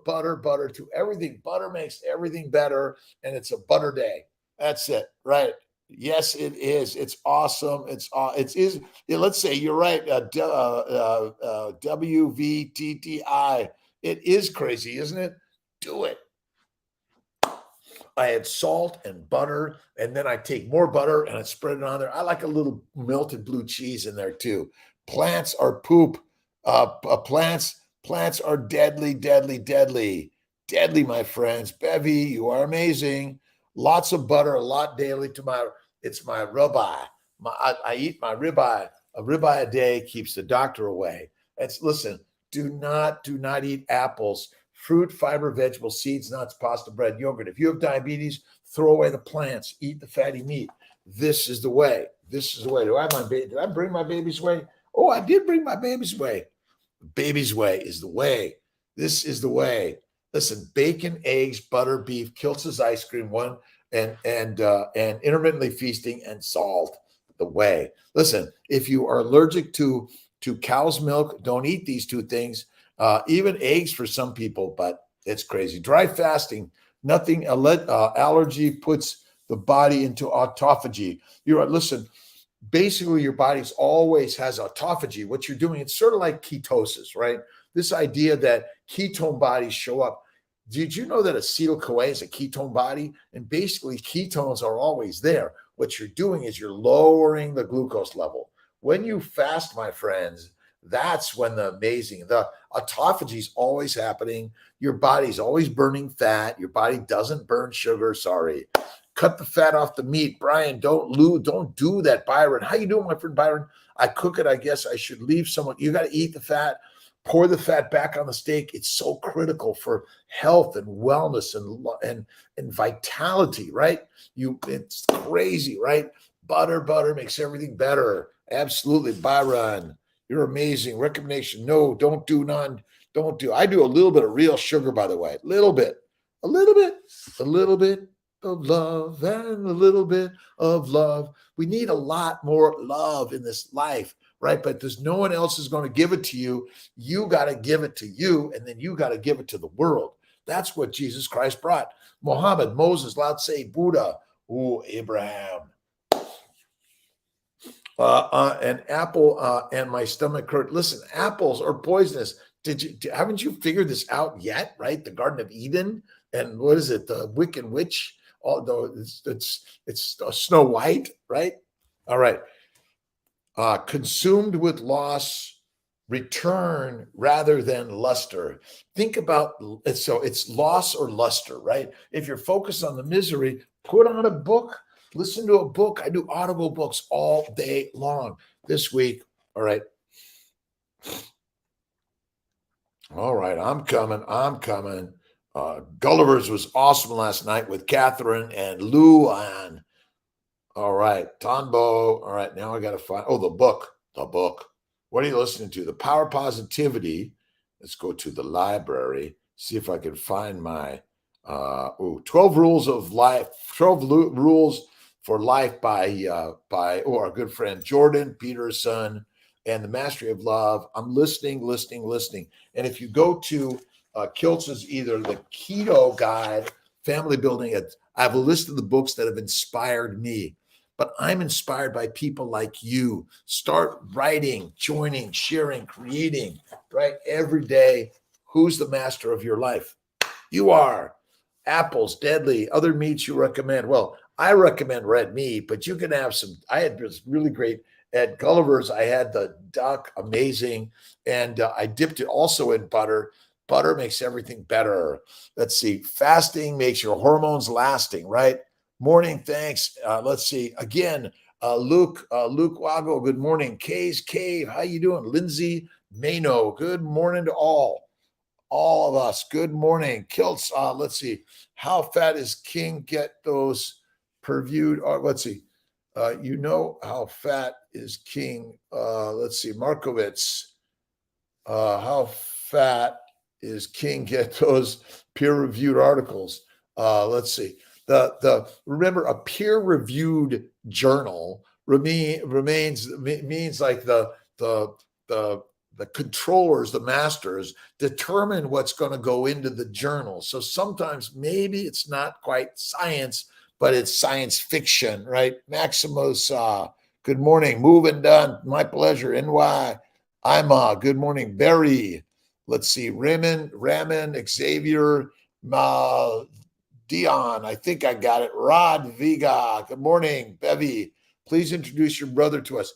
everything. Butter makes everything better. And it's a butter day. That's it. Right. Yes, it is. It's awesome. Let's say you're right. WVTTI. It is crazy, isn't it? Do it. I add salt and butter, and then I take more butter and I spread it on there. I like a little melted blue cheese in there too. Plants are poop. Plants are deadly, my friends. Bevy, you are amazing. Lots of butter, a lot daily it's my ribeye. I eat my ribeye. A ribeye a day keeps the doctor away. Listen, do not eat apples, fruit, fiber, vegetables, seeds, nuts, pasta, bread, yogurt. If you have diabetes, throw away the plants, eat the fatty meat. This is the way. Did I bring my baby's way? Oh, I did bring my baby's way. Baby's way is the way. This is the way. Listen, bacon, eggs, butter, beef, Kiltz's ice cream, and intermittently feasting and salt, the way. Listen, if you are allergic to cow's milk, don't eat these two things. Even eggs for some people, but it's crazy. Dry fasting, nothing. Allergy puts the body into autophagy. Listen. Basically, your body's always has autophagy. What you're doing, it's sort of like ketosis, right? This idea that ketone bodies show up. Did you know that acetyl-CoA is a ketone body? And basically, ketones are always there. What you're doing is you're lowering the glucose level. When you fast, my friends, that's when the autophagy is always happening. Your body's always burning fat. Your body doesn't burn sugar. Sorry. Cut the fat off the meat. Brian, don't do that, Byron. How you doing, my friend Byron? I cook it. I guess I should leave someone. You got to eat the fat, pour the fat back on the steak. It's so critical for health and wellness and vitality, right? It's crazy, right? Butter makes everything better. Absolutely, Byron. You're amazing. Recommendation. No, don't do. I do a little bit of real sugar, by the way. A little bit of love and a little bit of love. We need a lot more love in this life, right? But there's no one else is going to give it to you. You got to give it to you, and then you got to give it to the world. That's what Jesus Christ brought. Muhammad, Moses, Lao Tse, Buddha, Abraham. An apple and my stomach hurt. Listen, apples are poisonous. Haven't you figured this out yet? Right? The Garden of Eden, and what is it? The Wicked Witch. Although it's Snow White, right? All right. Consumed with loss return rather than luster. Think about it. So it's loss or luster, right? If you're focused on the misery, put on a book, listen to a book. I do audible books all day long. This week, all right. All right, I'm coming. I'm coming. Gulliver's was awesome last night with Catherine and Lou on. All right, Tonbo. All right, now I got to find. Oh, the book. The book. What are you listening to? The Power Positivity. Let's go to the library. See if I can find my 12 Rules of Life. 12 Rules for Life by our good friend Jordan Peterson and the Mastery of Love. I'm listening. And if you go to Kiltz's either the Keto Guide, Family Building, I have a list of the books that have inspired me. But I'm inspired by people like you. Start writing, joining, sharing, creating, right? Every day. Who's the master of your life? You are. Apples, deadly. Other meats you recommend? Well, I recommend red meat, but you can have some. I had this really great at Gulliver's. I had the duck, amazing. And I dipped it also in butter. Butter makes everything better. Let's see. Fasting makes your hormones lasting, right? Morning, thanks. Let's see. Again, Luke Wago, good morning. Kay's Cave, how you doing? Lindsay Mano, good morning to all of us. Good morning. Kiltz, let's see. How fat is King? Get those previewed. Let's see. You know how fat is King? Let's see. Markovitz, how fat is King? Get those peer-reviewed articles. Let's see. Remember, a peer-reviewed journal means like the controllers, the masters, determine what's going to go into the journal. So sometimes maybe it's not quite science, but it's science fiction, right? Maximus, good morning. Move and done. My pleasure. NY. I'm good morning. Barry. Let's see. Raymond, Xavier, Dion, I think I got it. Rod Viga, good morning. Bevy, please introduce your brother to us.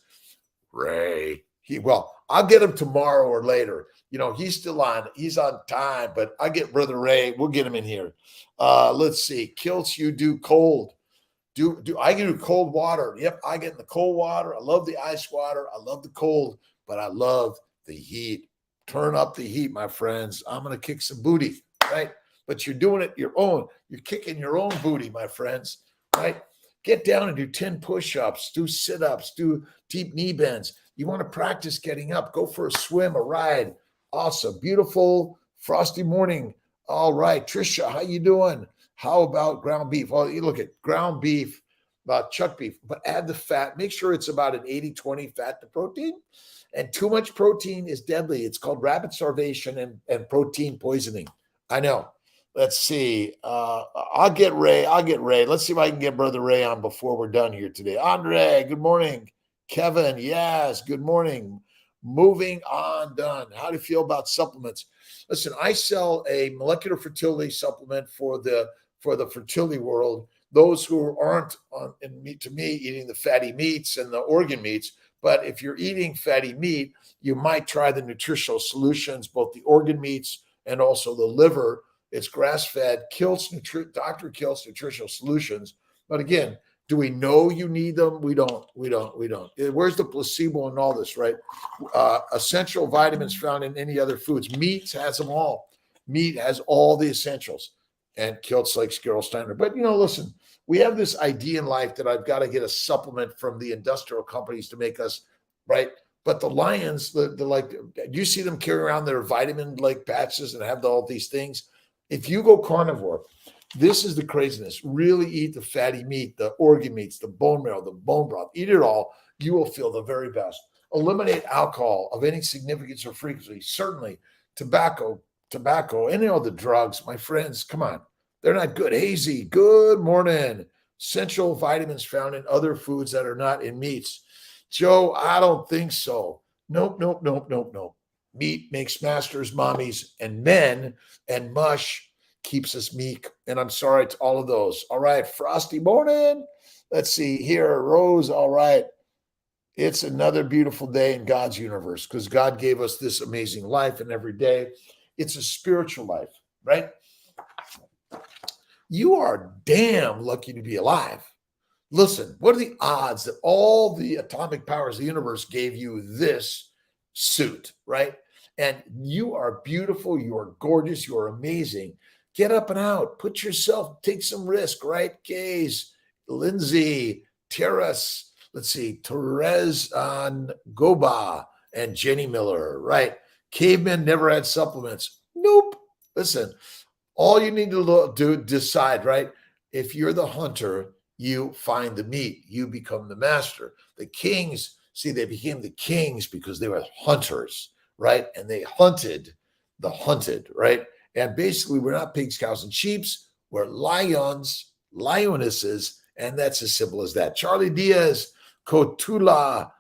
Ray. I'll get him tomorrow or later. You know, he's on time, but I get Brother Ray. We'll get him in here. Let's see. Kiltz, you do cold. I can do cold water? Yep, I get in the cold water. I love the ice water. I love the cold, but I love the heat. Turn up the heat, my friends. I'm going to kick some booty, right? But you're doing it your own. You're kicking your own booty, my friends, right? Get down and do 10 push-ups, do sit-ups, do deep knee bends. You want to practice getting up, go for a swim, a ride. Awesome. Beautiful, frosty morning. All right. Trisha, how you doing? How about ground beef? Well, you look at ground beef, chuck beef, but add the fat. Make sure it's about an 80-20 fat to protein. And too much protein is deadly. It's called rapid starvation and protein poisoning. I know. Let's see. I'll get Ray. Let's see if I can get Brother Ray on before we're done here today. Andre, good morning. Kevin, yes, good morning. Moving on, done. How do you feel about supplements? Listen, I sell a molecular fertility supplement for the fertility world. Those who aren't to me eating the fatty meats and the organ meats, but if you're eating fatty meat, you might try the nutritional solutions, both the organ meats and also the liver. It's grass-fed, Dr. Kiltz Nutritional Solutions. But again, do we know you need them? We don't. Where's the placebo in all this, right? Essential vitamins found in any other foods. Meat has them all. Meat has all the essentials. And Kiltz likes Gerolsteiner. But, listen, we have this idea in life that I've got to get a supplement from the industrial companies to make us, right? But the lions, you see them carry around their vitamin patches and have all these things. If you go carnivore, this is the craziness. Really eat the fatty meat, the organ meats, the bone marrow, the bone broth. Eat it all. You will feel the very best. Eliminate alcohol of any significance or frequency. Certainly tobacco, any other drugs. My friends, come on. They're not good. Hazy, good morning. Essential vitamins found in other foods that are not in meats. Joe, I don't think so. Nope. Meat makes masters, mommies, and men, and mush keeps us meek. And I'm sorry to all of those. All right, frosty morning. Let's see here. Rose, all right. It's another beautiful day in God's universe because God gave us this amazing life, and every day it's a spiritual life, right? You are damn lucky to be alive. Listen, what are the odds that all the atomic powers of the universe gave you this suit, right? And you are beautiful, you are gorgeous, you are amazing. Get up and out, put yourself, take some risk, right? Gaze, Lindsay, Terrace, let's see, Therese Goba and Jenny Miller, right? Cavemen never had supplements. Nope. Listen, all you need to decide, right? If you're the hunter, you find the meat, you become the master. The kings, see, they became the kings because they were hunters, right? And they hunted the hunted, right? And basically, we're not pigs, cows, and sheeps. We're lions, lionesses, and that's as simple as that. Charlie Diaz, Cotula,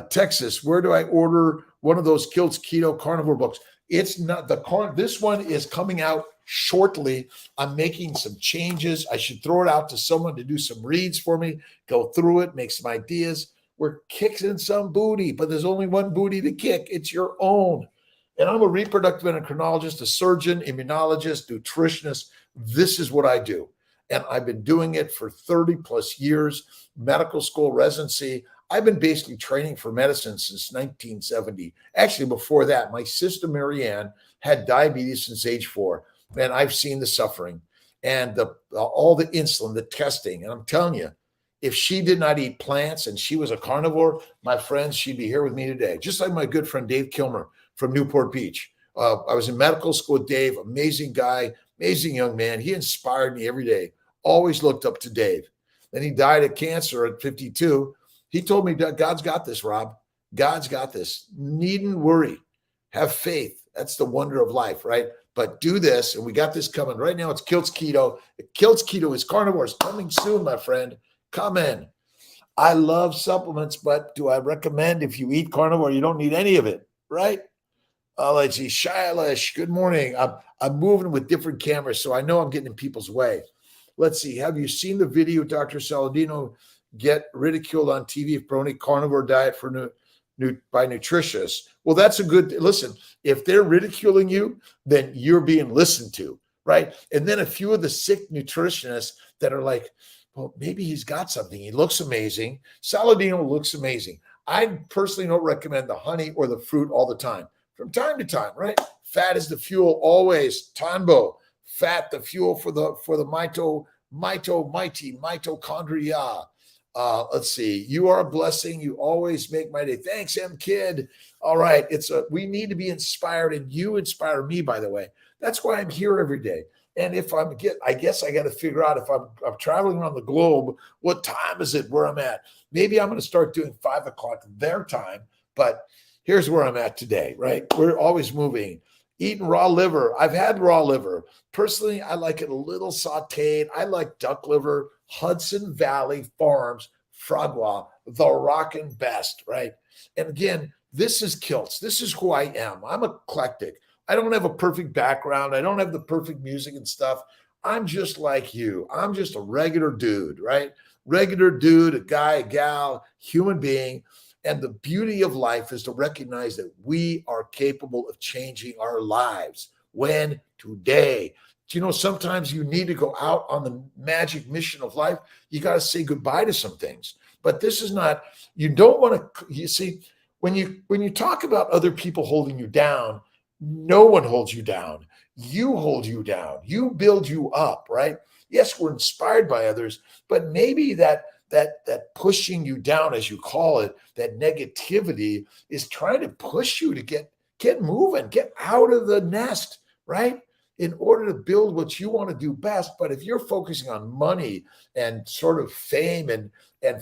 Texas. Where do I order one of those Kiltz Keto Carnivore books? It's not this one is coming out shortly. I'm making some changes. I should throw it out to someone to do some reads for me, go through it, make some ideas. We're kicking some booty, but there's only one booty to kick. It's your own. And I'm a reproductive endocrinologist, a surgeon, immunologist, nutritionist. This is what I do. And I've been doing it for 30 plus years, medical school residency. I've been basically training for medicine since 1970. Actually, before that, my sister Marianne had diabetes since age 4. And I've seen the suffering and all the insulin, the testing. And I'm telling you, if she did not eat plants and she was a carnivore, my friends, she'd be here with me today. Just like my good friend Dave Kilmer from Newport Beach. I was in medical school with Dave, amazing guy, amazing young man. He inspired me every day. Always looked up to Dave. Then he died of cancer at 52. He told me, God's got this, Rob. God's got this. Needn't worry. Have faith. That's the wonder of life, right? But do this, and we got this coming. Right now, it's Kiltz Keto. Kiltz Keto is carnivores coming soon, my friend. Come in. I love supplements, but do I recommend if you eat carnivore, you don't need any of it, right? Let's see. Shailesh, good morning. I'm moving with different cameras, so I know I'm getting in people's way. Let's see. Have you seen the video Dr. Saladino get ridiculed on TV for promoting carnivore diet for by nutritionists? Well, that's a good, listen, if they're ridiculing you, then you're being listened to, right? And then a few of the sick nutritionists that are like, well, maybe he's got something. He looks amazing. Saladino looks amazing. I personally don't recommend the honey or the fruit all the time. From time to time, right? Fat is the fuel always. Tanbo, fat, the fuel for the mitochondria. Let's see. You are a blessing. You always make my day. Thanks, M Kid. All right. We need to be inspired, and you inspire me, by the way. That's why I'm here every day. And if I guess I got to figure out if I'm traveling around the globe, what time is it where I'm at? Maybe I'm going to start doing 5 o'clock their time, but here's where I'm at today, right? We're always moving. Eating raw liver. I've had raw liver. Personally, I like it a little sauteed. I like duck liver, Hudson Valley Farms, Fragua, the rockin' best, right? And again, this is Kiltz. This is who I am. I'm eclectic. I don't have a perfect background. I don't have the perfect music and stuff. I'm just like you. I'm just a regular dude, right? Regular dude, a guy, a gal, human being. And the beauty of life is to recognize that we are capable of changing our lives. When? Today. Do you know, sometimes you need to go out on the magic mission of life. You got to say goodbye to some things. But this is not, you don't want to, you see, when you talk about other people holding you down, no one holds you down. You hold you down. You build you up, right? Yes, we're inspired by others, but maybe that pushing you down, as you call it, that negativity is trying to push you to get moving, get out of the nest, right? In order to build what you want to do best. But if you're focusing on money and sort of fame and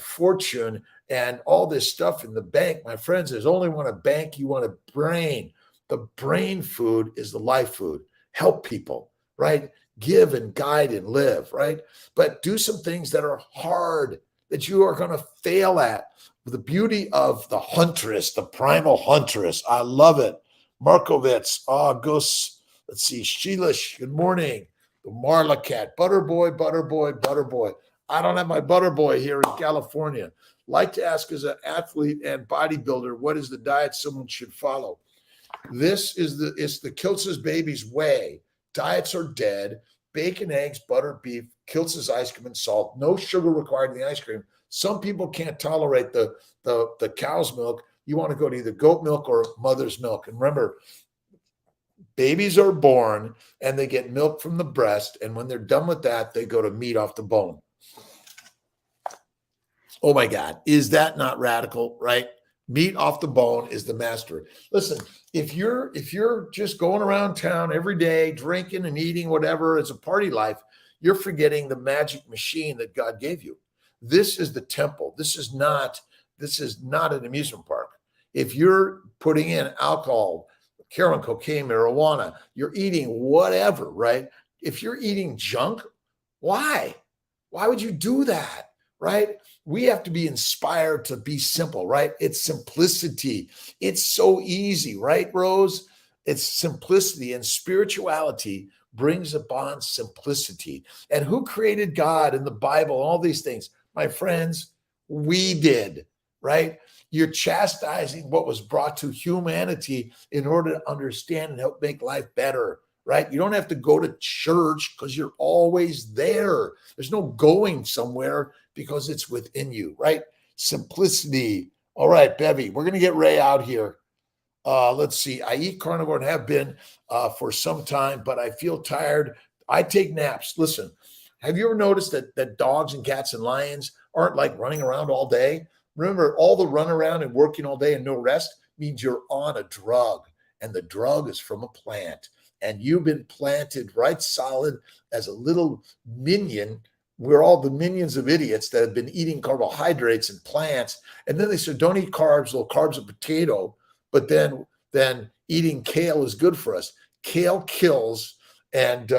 fortune and all this stuff in the bank, my friends, there's only one a bank. You want a brain. The brain food is the life food. Help people, right? Give and guide and live, right? But do some things that are hard, that you are going to fail at. The beauty of the huntress, the primal huntress. I love it. Markovitz, Gus, let's see, Sheilish, good morning. The Marla cat, Butterboy. I don't have my Butterboy here in California. Like to ask as an athlete and bodybuilder, what is the diet someone should follow? It's the Kiltz's baby's way. Diets are dead. Bacon, eggs, butter, beef, Kiltz's ice cream and salt. No sugar required in the ice cream. Some people can't tolerate the cow's milk. You want to go to either goat milk or mother's milk. And remember, babies are born and they get milk from the breast. And when they're done with that, they go to meat off the bone. Oh my God, is that not radical, right? Meat off the bone is the master. Listen, if you're just going around town every day, drinking and eating whatever, it's a party life, you're forgetting the magic machine that God gave you. This is the temple. This is not an amusement park. If you're putting in alcohol, heroin, cocaine, marijuana, you're eating whatever, right? If you're eating junk, why? Why would you do that? Right? We have to be inspired to be simple, right? It's simplicity. It's so easy, right, Rose? It's simplicity, and spirituality brings upon simplicity. And who created God in the Bible, all these things? My friends, we did, right? You're chastising what was brought to humanity in order to understand and help make life better, right? You don't have to go to church because you're always there. There's no going somewhere because it's within you, right? Simplicity. All right, Bevy, we're going to get Ray out here. Let's see. I eat carnivore and have been for some time, but I feel tired. I take naps. Listen, have you ever noticed that dogs and cats and lions aren't like running around all day? Remember, all the run around and working all day and no rest means you're on a drug, and the drug is from a plant. And you've been planted right solid as a little minion. We're all the minions of idiots that have been eating carbohydrates and plants. And then they said, don't eat carbs, low carbs and potato. But then eating kale is good for us. Kale kills, and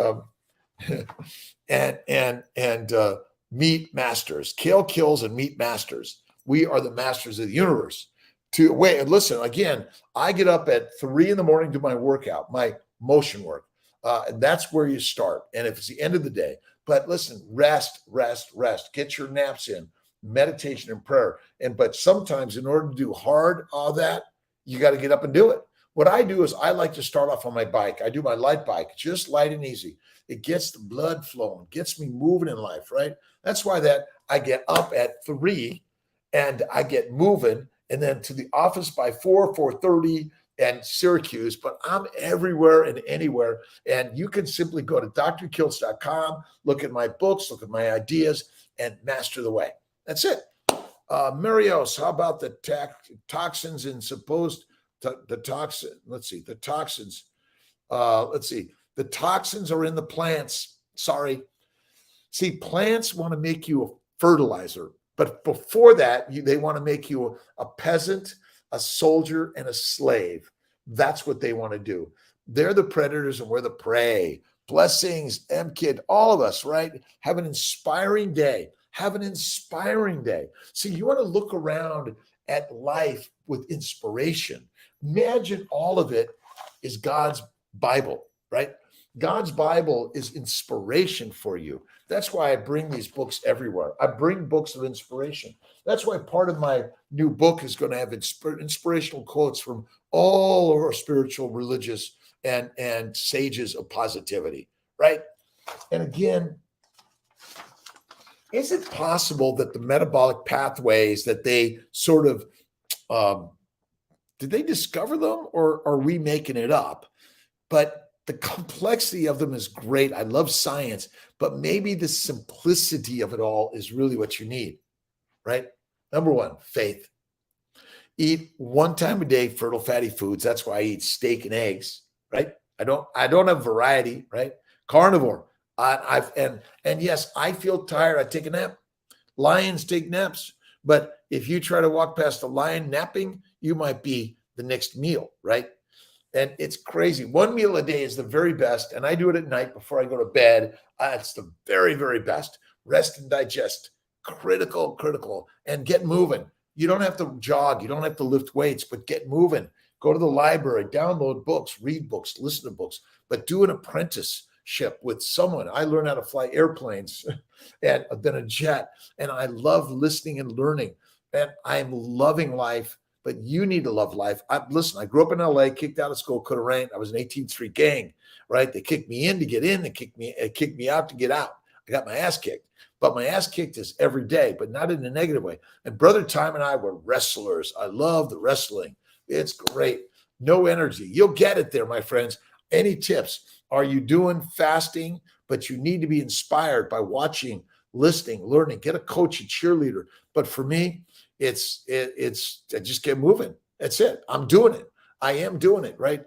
meat masters. Kale kills and meat masters. We are the masters of the universe. Listen, again, I get up at 3 a.m, do my workout, my motion work. And that's where you start. And if it's the end of the day, but listen, rest, get your naps in, meditation and prayer. But sometimes in order to do all that, you got to get up and do it. What I do is I like to start off on my bike. I do my light bike, just light and easy. It gets the blood flowing, gets me moving in life, right? That's why I get up at 3 and I get moving, and then to the office by 4:30 and Syracuse, but I'm everywhere and anywhere. And you can simply go to drkiltz.com, look at my books, look at my ideas, and master the way. That's it. Marios, how about the toxins in the toxins are in the plants. Sorry. See, plants want to make you a fertilizer, but before that, they want to make you a peasant, a soldier, and a slave. That's what they want to do. They're the predators and we're the prey. Blessings, M-Kid, all of us, right? Have an inspiring day. See, you want to look around at life with inspiration. Imagine all of it is God's Bible, right? God's Bible is inspiration for you. That's why I bring these books everywhere. I bring books of inspiration. That's why part of my new book is going to have inspirational quotes from all of our spiritual, religious, and sages of positivity, right? And again, is it possible that the metabolic pathways that they sort of, did they discover them, or are we making it up? But the complexity of them is great. I love science, but maybe the simplicity of it all is really what you need, right? Number one, faith. Eat 1 time a day fertile fatty foods. That's why I eat steak and eggs, right? I don't have variety, right? Carnivore. And yes, I feel tired. I take a nap. Lions take naps. But if you try to walk past a lion napping, you might be the next meal, right? And it's crazy. 1 meal a day is the very best. And I do it at night before I go to bed. It's the very, very best. Rest and digest. Critical. And get moving. You don't have to jog. You don't have to lift weights, but get moving. Go to the library, download books, read books, listen to books, but do an apprenticeship with someone. I learned how to fly airplanes and then a jet. And I love listening and learning. And I'm loving life, but you need to love life. Listen, I grew up in LA, kicked out of school, could have ran. I was an 18th Street gang, right? They kicked me in to get in, they kicked me out to get out. I got my ass kicked. But my ass kicked is every day, but not in a negative way. And Brother Time and I were wrestlers. I love the wrestling. It's great. No energy. You'll get it there, my friends. Any tips? Are you doing fasting? But you need to be inspired by watching, listening, learning. Get a coach, a cheerleader. But for me, it's I just get moving. That's it. I'm doing it. I am doing it, right?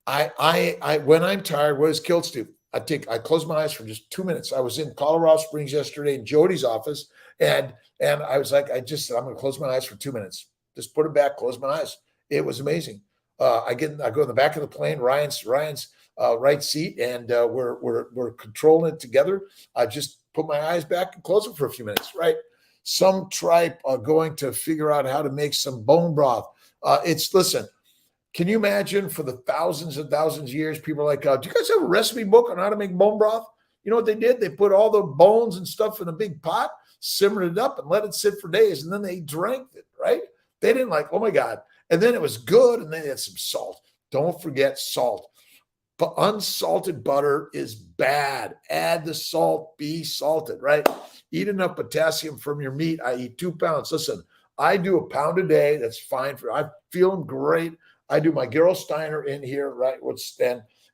I when I'm tired, what does Kiltz do? I close my eyes for just 2 minutes. I was in Colorado Springs yesterday in Jody's office, and I was like, I'm going to close my eyes for 2 minutes. Just put it back, close my eyes. It was amazing. I go in the back of the plane, Ryan's right seat, and we're controlling it together. I just put my eyes back and close it for a few minutes. Right. Some tribe are going to figure out how to make some bone broth. Listen. Can you imagine for the thousands and thousands of years, people are like, do you guys have a recipe book on how to make bone broth? You know what they did? They put all the bones and stuff in a big pot, simmered it up, and let it sit for days. And then they drank it, right? They didn't like, oh my God. And then it was good. And then they had some salt. Don't forget salt. But unsalted butter is bad. Add the salt, be salted, right? Eat enough potassium from your meat. I eat 2 pounds. Listen, I do a pound a day. That's fine I'm feeling great. I do my Gerolsteiner in here, right?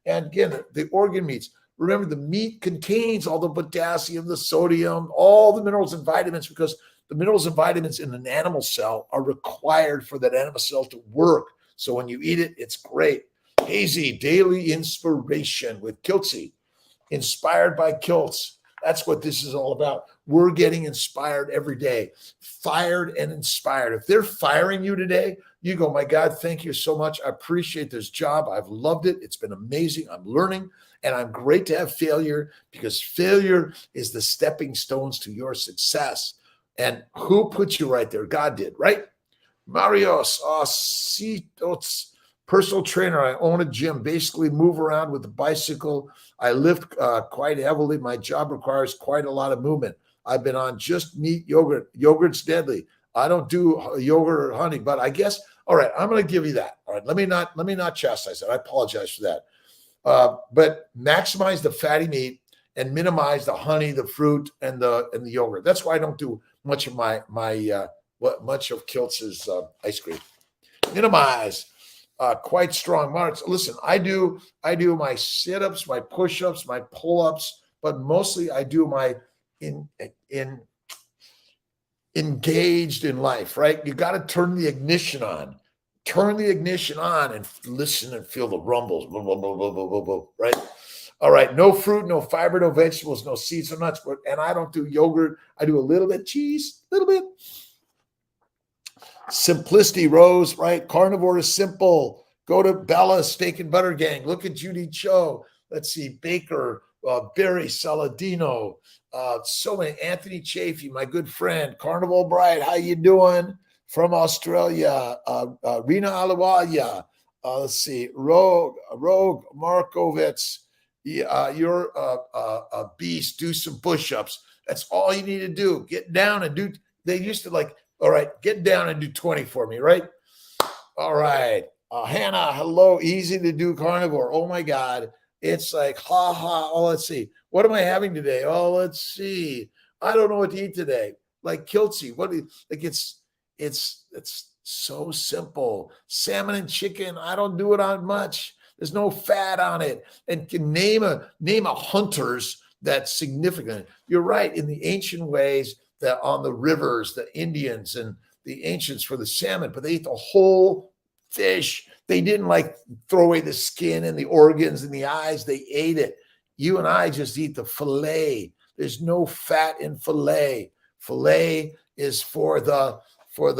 And again, the organ meats. Remember, the meat contains all the potassium, the sodium, all the minerals and vitamins, because the minerals and vitamins in an animal cell are required for that animal cell to work. So when you eat it, it's great. Hazy Daily Inspiration with Kiltzy, inspired by Kiltz. That's what this is all about. We're getting inspired every day, fired and inspired. If they're firing you today, you go, my God, thank you so much. I appreciate this job. I've loved it. It's been amazing. I'm learning, and I'm great to have failure, because failure is the stepping stones to your success. And who put you right there? God did, right? Marios, personal trainer. I own a gym, basically move around with a bicycle. I lift quite heavily. My job requires quite a lot of movement. I've been on just meat yogurt. Yogurt's deadly. I don't do yogurt or honey, but I guess, all right, I'm going to give you that. All right, let me not chastise that. I apologize for that. But maximize the fatty meat and minimize the honey, the fruit, and the yogurt. That's why I don't do much of much of Kiltz's ice cream. Minimize. Quite strong marks. Listen, I do my sit-ups, my push-ups, my pull-ups, but mostly I do my engaged in life, right? You got to turn the ignition on. Turn the ignition on and listen and feel the rumbles. Blah, blah, blah, blah, blah, blah, blah, right? All right. No fruit, no fiber, no vegetables, no seeds or nuts. And I don't do yogurt. I do a little bit cheese, a little bit. Simplicity, Rose, right? Carnivore is simple. Go to Bella Steak and Butter Gang. Look at Judy Cho. Let's see, Baker, Barry Saladino, so many. Anthony Chafee, my good friend. Carnival Bride, how you doing? From Australia. Rena Alawaya. Let's see, Rogue Markovitz. You're a beast. Do some push-ups. That's all you need to do. Get down and do. They used to like, all right, get down and do 20 for me, right? All right. Hannah, hello. Easy to do carnivore. Oh, my God. It's like, ha, ha. Oh, let's see. What am I having today? Oh, let's see. I don't know what to eat today. Like Kiltzy. It's so simple. Salmon and chicken. I don't do it on much. There's no fat on it. And can name a hunters that's significant. You're right. In the ancient ways, that on the rivers, the Indians and the ancients for the salmon, but they ate the whole fish. They didn't like throw away the skin and the organs and the eyes. They ate it. You and I just eat the fillet. There's no fat in fillet. Fillet is for the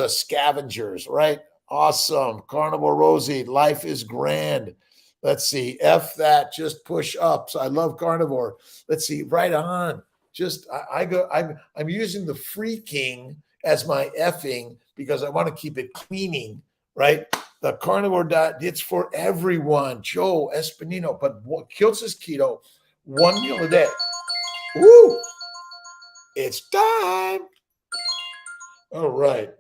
scavengers, right? Awesome. Carnival Rosie, life is grand. Let's see. F that, just push ups. I love carnivore. Let's see. Right on. I'm using the freaking as my effing because I want to keep it cleaning, right? The carnivore diet, it's for everyone. Joe Espinino, but Kiltz is keto, 1 meal a day. Woo! It's time. All right.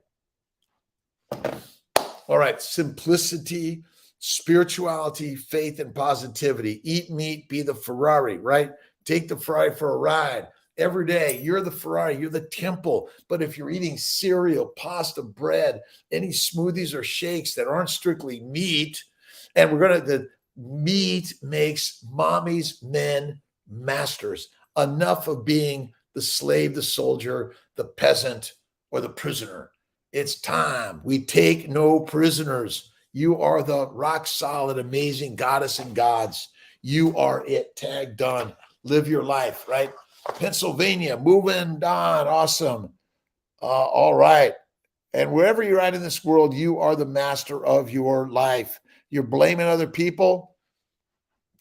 All right, simplicity, spirituality, faith, and positivity. Eat meat, be the Ferrari, right? Take the Ferrari for a ride. Every day, you're the Ferrari, you're the temple. But if you're eating cereal, pasta, bread, any smoothies or shakes that aren't strictly meat, and the meat makes mommies, men, masters. Enough of being the slave, the soldier, the peasant, or the prisoner. It's time. We take no prisoners. You are the rock solid, amazing goddess and gods. You are it. Tag done. Live your life, right? Pennsylvania, moving on. Awesome. All right. And wherever you're at in this world, you are the master of your life. You're blaming other people.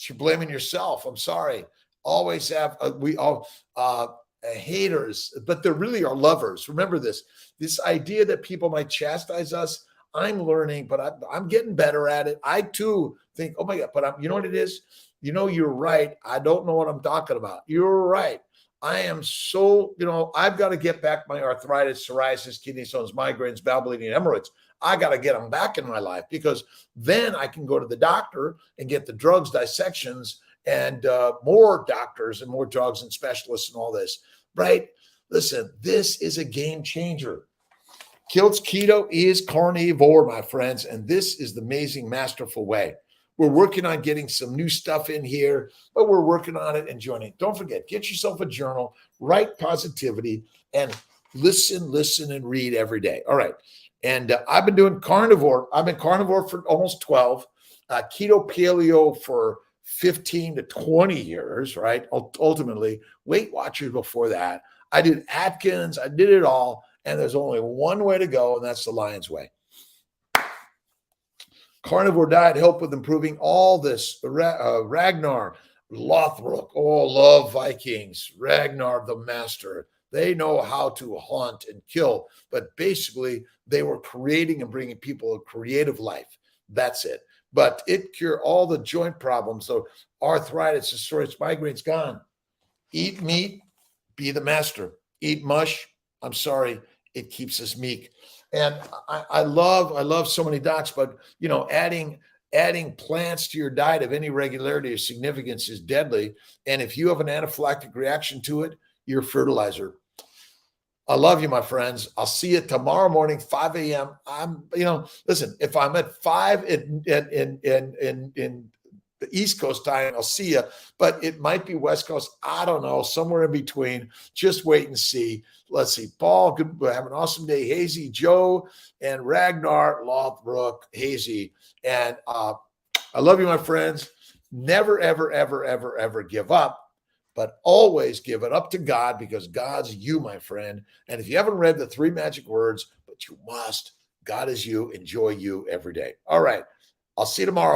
You're blaming yourself. I'm sorry. Always have, haters, but they really are lovers. Remember this idea that people might chastise us. I'm learning, but I'm getting better at it. I too think, oh my God, but you know what it is? You're right. I don't know what I'm talking about. You're right. I am so, I've got to get back my arthritis, psoriasis, kidney stones, migraines, bowel bleeding, hemorrhoids. I got to get them back in my life, because then I can go to the doctor and get the drugs, dissections, and more doctors and more drugs and specialists and all this, right? Listen, this is a game changer. Kiltz Keto is carnivore, my friends, and this is the amazing, masterful way. We're working on getting some new stuff in here, but we're working on it and joining. Don't forget, get yourself a journal, write positivity, and listen, and read every day. All right. And I've been doing carnivore. I've been carnivore for almost 12, keto paleo for 15 to 20 years, right? Ultimately, Weight Watchers before that. I did Atkins. I did it all. And there's only one way to go, and that's the lion's way. Carnivore diet helped with improving all this. Ragnar Lothbrok, love Vikings. Ragnar the master. They know how to hunt and kill, but basically they were creating and bringing people a creative life. That's it. But it cured all the joint problems. So arthritis, psoriasis, migraines, gone. Eat meat, be the master. Eat mush. I'm sorry, it keeps us meek. And I love so many docs, but adding plants to your diet of any regularity or significance is deadly. And if you have an anaphylactic reaction to it, you're fertilizer. I love you, my friends. I'll see you tomorrow morning, 5 a.m. Listen, if I'm at 5 in the East Coast time, I'll see you, but it might be West Coast. I don't know, somewhere in between. Just wait and see. Let's see. Paul, have an awesome day. Hazy, Joe, and Ragnar, Lothbrok, Hazy. And I love you, my friends. Never, ever, ever, ever, ever give up, but always give it up to God, because God's you, my friend. And if you haven't read the 3 magic words, but you must, God is you. Enjoy you every day. All right. I'll see you tomorrow.